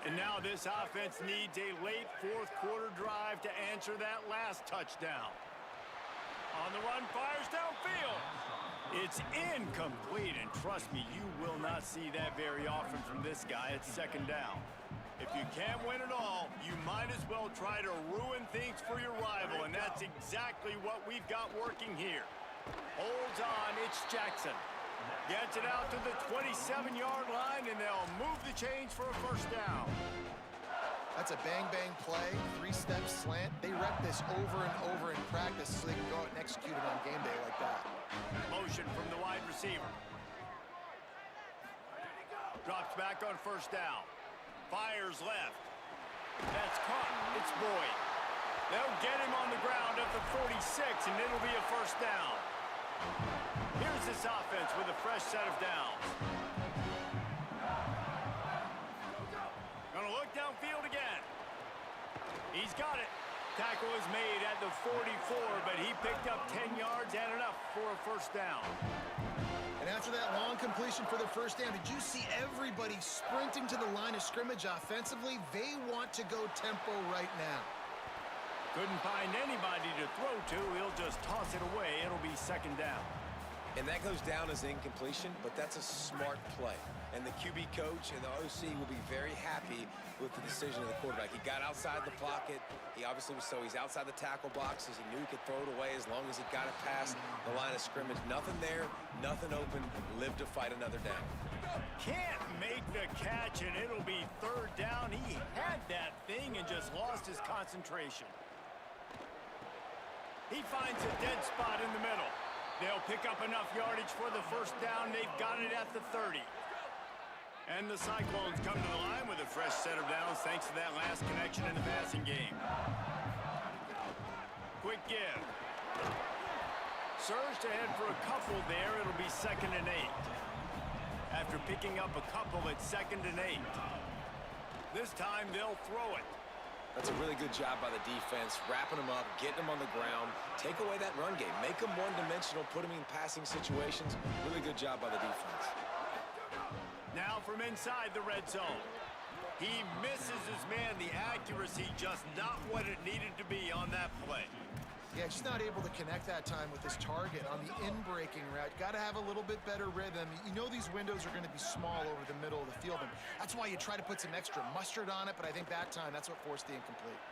S5: And now this offense needs a late fourth quarter drive to answer that last touchdown. On the run, fires downfield. It's incomplete, and trust me, you will not see that very often from this guy. It's second down. If you can't win it all, you might as well try to ruin things for your rival, and that's exactly what we've got working here. Holds on, it's Jackson. Gets it out to the 27-yard line, and they'll move the chains for a first down.
S4: That's a bang-bang play, 3-step slant. They rep this over and over in practice so they can go out and execute it on game day like that.
S5: Motion from the wide receiver. Drops back on first down. Fires left. That's caught. It's Boyd. They'll get him on the ground at the 46, and it'll be a first down. Here's this offense with a fresh set of downs. Gonna look downfield again. He's got it. Tackle is made at the 44, but he picked up 10 yards and enough for a first down.
S4: And after that long completion for the first down, did you see everybody sprinting to the line of scrimmage offensively? They want to go tempo right now.
S5: Couldn't find anybody to throw to. He'll just toss it away. It'll be second down.
S3: And that goes down as incompletion, but that's a smart play. And the QB coach and the OC will be very happy with the decision of the quarterback. He got outside the pocket. He obviously was he's outside the tackle boxes. He knew he could throw it away as long as he got it past the line of scrimmage. Nothing there, nothing open. Live to fight another down.
S5: Can't make the catch, and it'll be third down. He had that thing and just lost his concentration. He finds a dead spot in the middle. They'll pick up enough yardage for the first down. They've got it at the 30. And the Cyclones come to the line with a fresh set of downs thanks to that last connection in the passing game. Quick give. Surged ahead for a couple there. It'll be 2nd and 8. After picking up a couple, it's 2nd and 8. This time they'll throw it.
S3: That's a really good job by the defense, wrapping them up, getting them on the ground, take away that run game, make them one-dimensional, put them in passing situations. Really good job by the defense.
S5: Now from inside the red zone. He misses his man. The accuracy just not what it needed to be on that play.
S4: Yeah, just not able to connect that time with his target on the in-breaking route. Got to have a little bit better rhythm. You know these windows are going to be small over the middle of the field, and that's why you try to put some extra mustard on it, but I think that time, that's what forced the incomplete.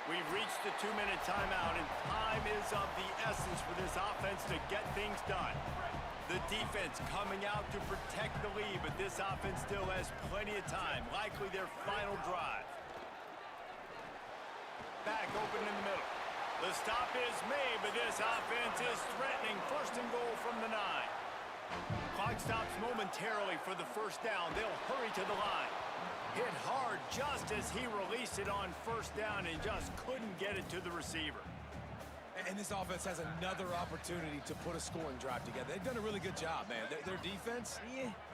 S5: We've reached the 2-minute timeout, and time is of the essence for this offense to get things done. The defense coming out to protect the lead, but this offense still has plenty of time, likely their final drive. Back open in the middle. The stop is made, but this offense is threatening. 1st and goal from the 9. Clock stops momentarily for the first down. They'll hurry to the line. Hit hard just as he released it on first down and just couldn't get it to the receiver.
S3: And this offense has another opportunity to put a scoring drive together. They've done a really good job, man. Their defense,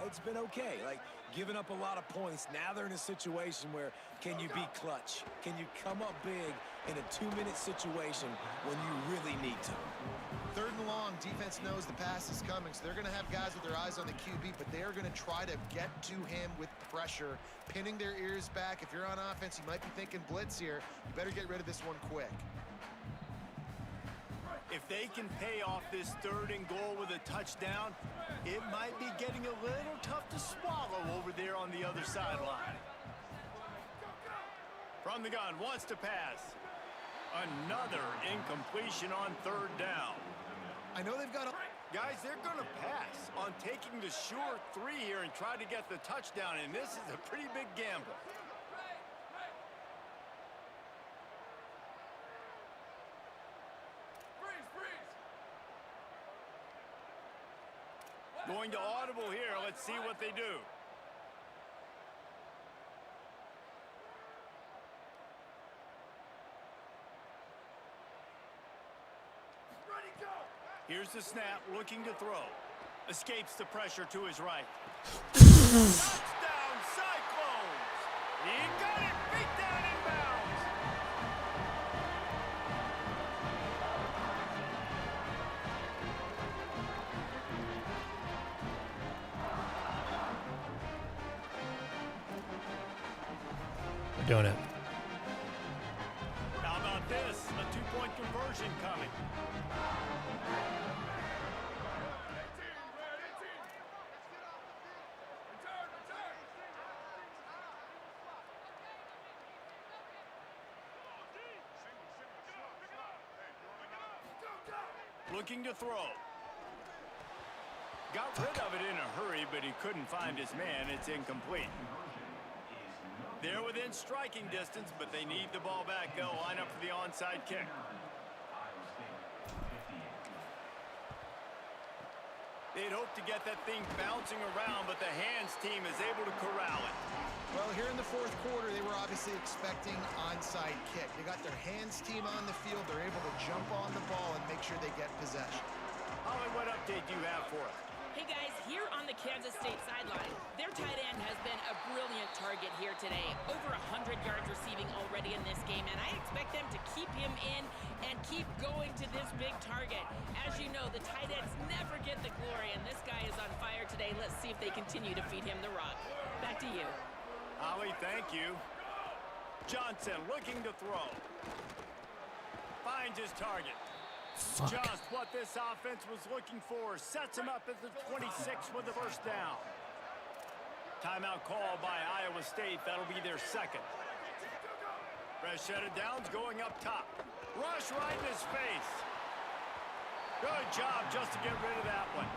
S3: it's been okay. Like, giving up a lot of points. Now they're in a situation where can you be clutch? Can you come up big in a 2-minute situation when you really need to?
S4: 3rd and long, defense knows the pass is coming, so they're going to have guys with their eyes on the QB, but they're going to try to get to him with pressure, pinning their ears back. If you're on offense, you might be thinking blitz here. You better get rid of this one quick.
S5: If they can pay off this 3rd and goal with a touchdown, it might be getting a little tough to swallow over there on the other sideline. From the gun, wants to pass. Another incompletion on 3rd down.
S4: I know they've got a...
S5: Guys, they're going to pass on taking the sure 3 here and try to get the touchdown, and this is a pretty big gamble. Going to audible here. Let's see what they do. Here's the snap, looking to throw. Escapes the pressure to his right. Touchdown, Cyclones! He got it, beat down in bounds.
S1: We're doing it.
S5: How about this? A 2-point conversion coming. looking to throw. Got rid of it in a hurry, but he couldn't find his man. It's incomplete. They're within striking distance, but they need the ball back. They'll line up for the onside kick. They'd hope to get that thing bouncing around, but the hands team is able to corral it.
S4: Well, here in the fourth quarter, they were obviously expecting onside kick. They got their hands team on the field. They're able to jump on the ball and make sure they get possession.
S5: Holly, what update do you have for us?
S2: Hey guys, here on the Kansas State sideline, their tight end has been a brilliant target here today. Over 100 yards receiving already in this game, and I expect them to keep him in and keep going to this big target. As you know, the tight ends never get the glory, and this guy is on fire today. Let's see if they continue to feed him the rock. Back to you.
S5: Holly, thank you. Johnson looking to throw. Finds his target.
S1: Fuck.
S5: Just what this offense was looking for. Sets him up at the 26 with the first down. Timeout call by Iowa State. That'll be their second. Fresh set of downs going up top. Rush right in his face. Good job just to get rid of that one.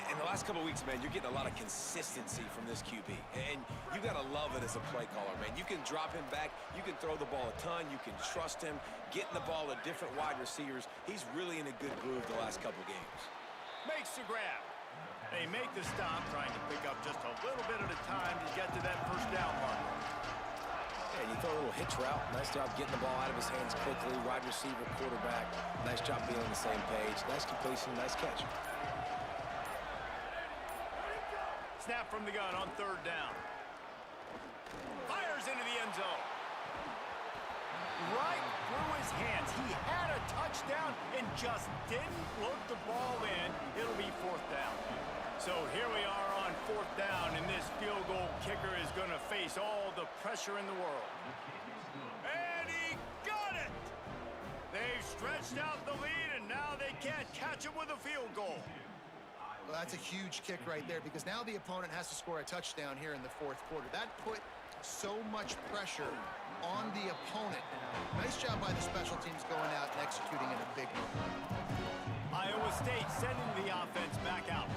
S3: In the last couple of weeks, man, you're getting a lot of consistency from this QB. And you got to love it as a play caller, man. You can drop him back. You can throw the ball a ton. You can trust him. Getting the ball to different wide receivers. He's really in a good groove the last couple of games.
S5: Makes the grab. They make the stop, trying to pick up just a little bit at a time to get to that first down mark.
S3: Yeah, you throw a little hitch route. Nice job getting the ball out of his hands quickly. Wide receiver, quarterback. Nice job being on the same page. Nice completion, nice catch.
S5: Snap from the gun on third down. Fires into the end zone. Right through his hands. He had a touchdown and just didn't load the ball in. It'll be fourth down. So here we are on fourth down, and this field goal kicker is going to face all the pressure in the world. And he got it! They've stretched out the lead, and now they can't catch it with a field goal.
S4: Well, that's a huge kick right there because now the opponent has to score a touchdown here in the fourth quarter. That put so much pressure on the opponent. Nice job by the special teams going out and executing in a big moment.
S5: Iowa State sending the offense back out.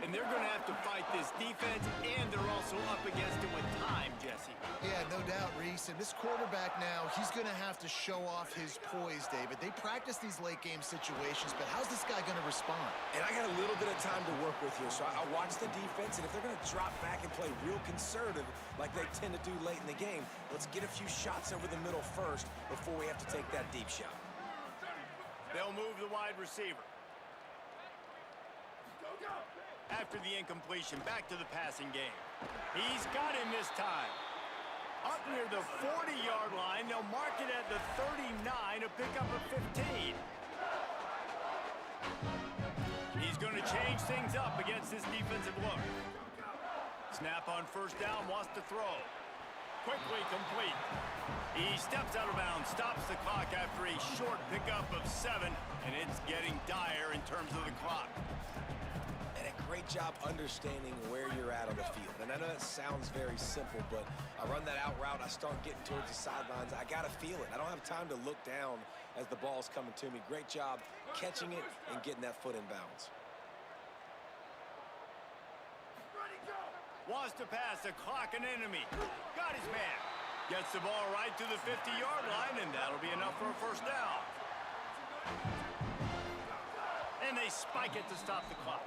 S5: And they're going to have to fight this defense, and they're also up against it with time, Jesse.
S4: Yeah, no doubt, Reese. And this quarterback now, he's going to have to show off his poise, David. They practice these late-game situations, but how's this guy going to respond?
S3: And I got a little bit of time to work with here, so I watch the defense, and if they're going to drop back and play real conservative like they tend to do late in the game, let's get a few shots over the middle first before we have to take that deep shot.
S5: They'll move the wide receiver. After the incompletion, back to the passing game. He's got him this time. Up near the 40-yard line, they'll mark it at the 39 to pick up a 15. He's going to change things up against this defensive look. Snap on first down, wants to throw. Quickly complete. He steps out of bounds, stops the clock after a short pickup of 7, and it's getting dire in terms of the clock.
S3: Great job understanding where you're at on the field. And I know that sounds very simple, but I run that out route, I start getting towards the sidelines. I got to feel it. I don't have time to look down as the ball's coming to me. Great job catching it and getting that foot in bounds.
S5: Wants to pass the clock an enemy. Got his man. Gets the ball right to the 50-yard line, and that'll be enough for a first down. And they spike it to stop the clock.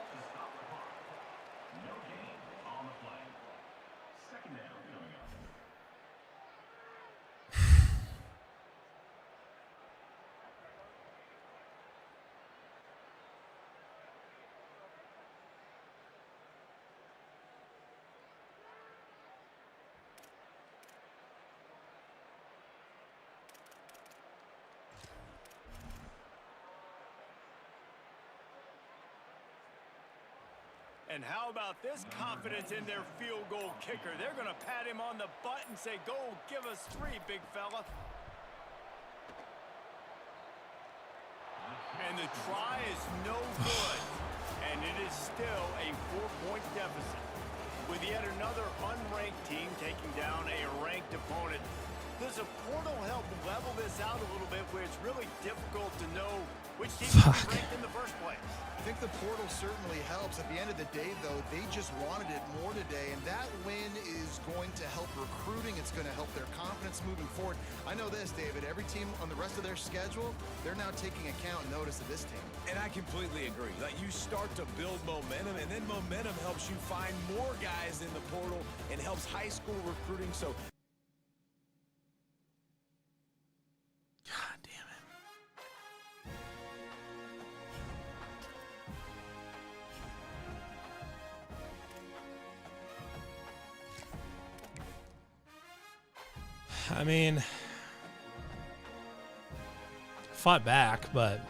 S5: And how about this confidence in their field goal kicker? They're going to pat him on the butt and say, go give us 3, big fella. And the try is no good. And it is still a 4-point deficit. With yet another unranked team taking down a ranked opponent, Does a portal help level this out a little bit where it's really difficult to know which team is ranked in the first place?
S4: I think the portal certainly helps. At the end of the day, though, they just wanted it more today, and that win is going to help recruiting. It's going to help their confidence moving forward. I know this, David. Every team on the rest of their schedule, they're now taking account and notice of this team.
S3: And I completely agree. Like, you start to build momentum, and then momentum helps you find more guys in the portal and helps high school recruiting. So,
S1: God damn it. I mean, fought back, but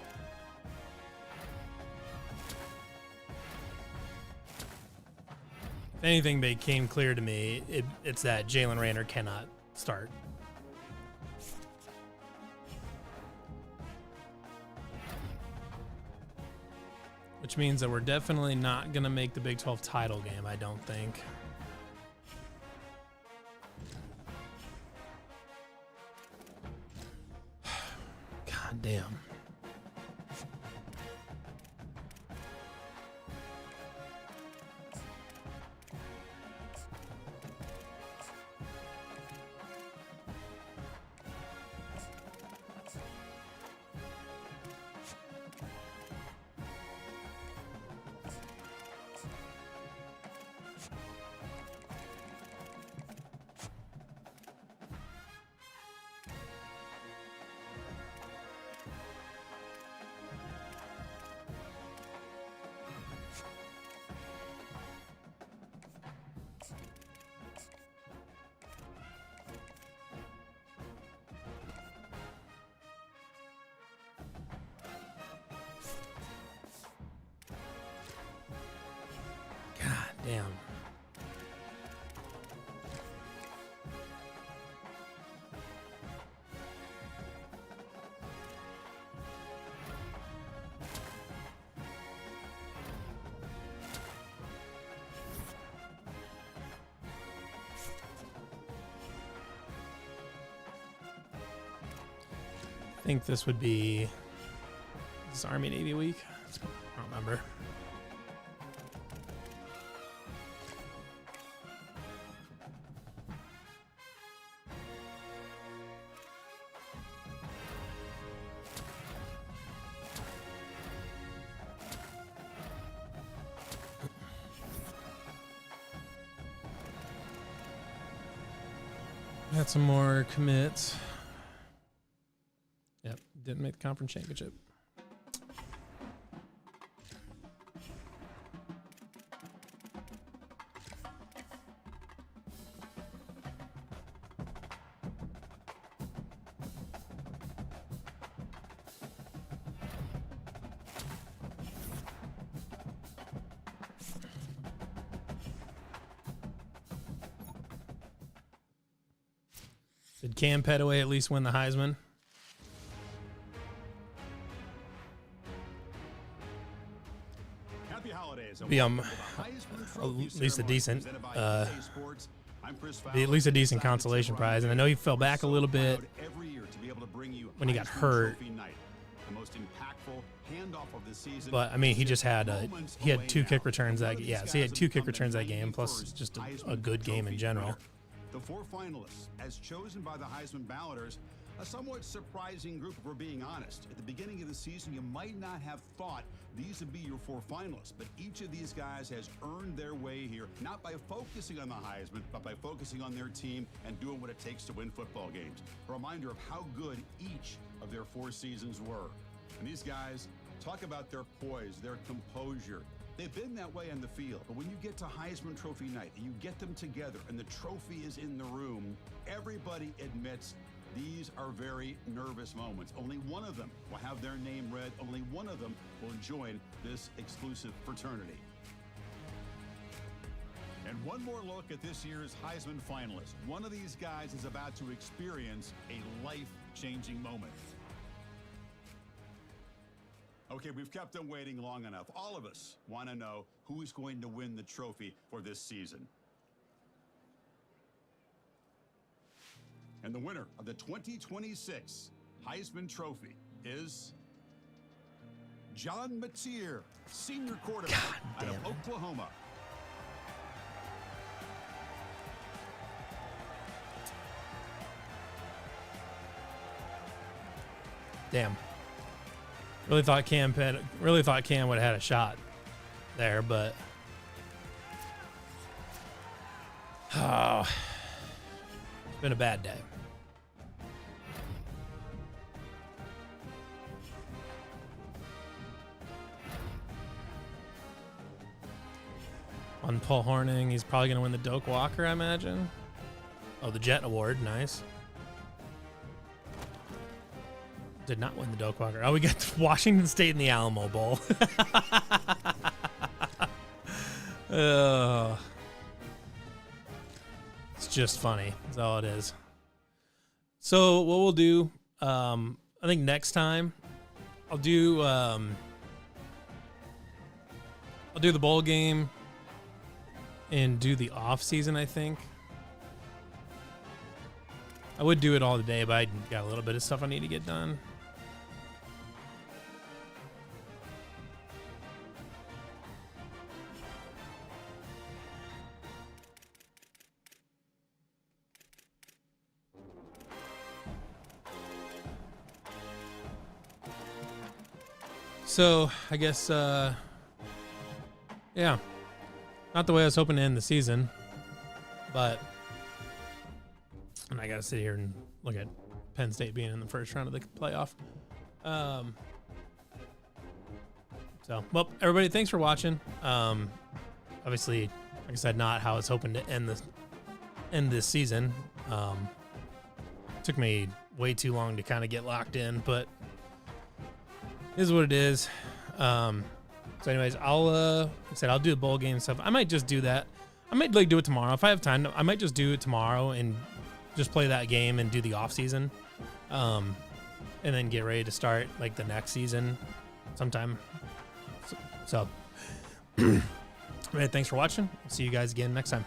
S1: if anything became clear to me, it's that Jalen Raynor cannot start. Which means that we're definitely not going to make the Big 12 title game, I don't think. God damn. Damn. I think this would be this Army Navy week. I don't remember. Got some more commits. Yep, didn't make the conference championship. Did Cam Petaway at least win the Heisman?
S7: Happy holidays.
S1: Be at least a decent, be at least a decent consolation prize. And I know he fell back a little bit when he got hurt. But I mean, he just had he had 2 kick returns that so he had 2 kick returns that game, plus just a good game in general.
S7: The 4 finalists, as chosen by the Heisman balloters, a somewhat surprising group if we're being honest. At the beginning of the season, you might not have thought these would be your 4 finalists, but each of these guys has earned their way here, not by focusing on the Heisman, but by focusing on their team and doing what it takes to win football games. A reminder of how good each of their 4 seasons were. And these guys, talk about their poise, their composure. They've been that way on the field, but when you get to Heisman Trophy night and you get them together and the trophy is in the room, everybody admits these are very nervous moments. Only one of them will have their name read. Only one of them will join this exclusive fraternity. And one more look at this year's Heisman finalists. One of these guys is about to experience a life-changing moment. Okay, we've kept them waiting long enough. All of us want to know who is going to win the trophy for this season. And the winner of the 2026 Heisman Trophy is John Mateer, senior quarterback out of Oklahoma.
S1: Damn. Really thought Cam would have had a shot there, but oh, it's been a bad day. On Paul Hornung, he's probably going to win the Doak Walker, I imagine. Oh, the Jet Award, nice. Did not win the Doak Walker. Oh, we got Washington State in the Alamo Bowl. It's just funny. That's all it is. So what we'll do, I think next time, I'll do the bowl game and do the off season. I think I would do it all today, but I got a little bit of stuff I need to get done. So I guess, yeah, not the way I was hoping to end the season, but and I got to sit here and look at Penn State being in the first round of the playoff. So, well, everybody, thanks for watching. Obviously, like I said, not how I was hoping to end this season. Took me way too long to kind of get locked in, but it is what it is. So anyways, like I said, I'll do the bowl game stuff. I might just do that. I might do it tomorrow. If I have time, I might just do it tomorrow and just play that game and do the off season. And then get ready to start like the next season sometime. So, thanks for watching. See you guys again next time.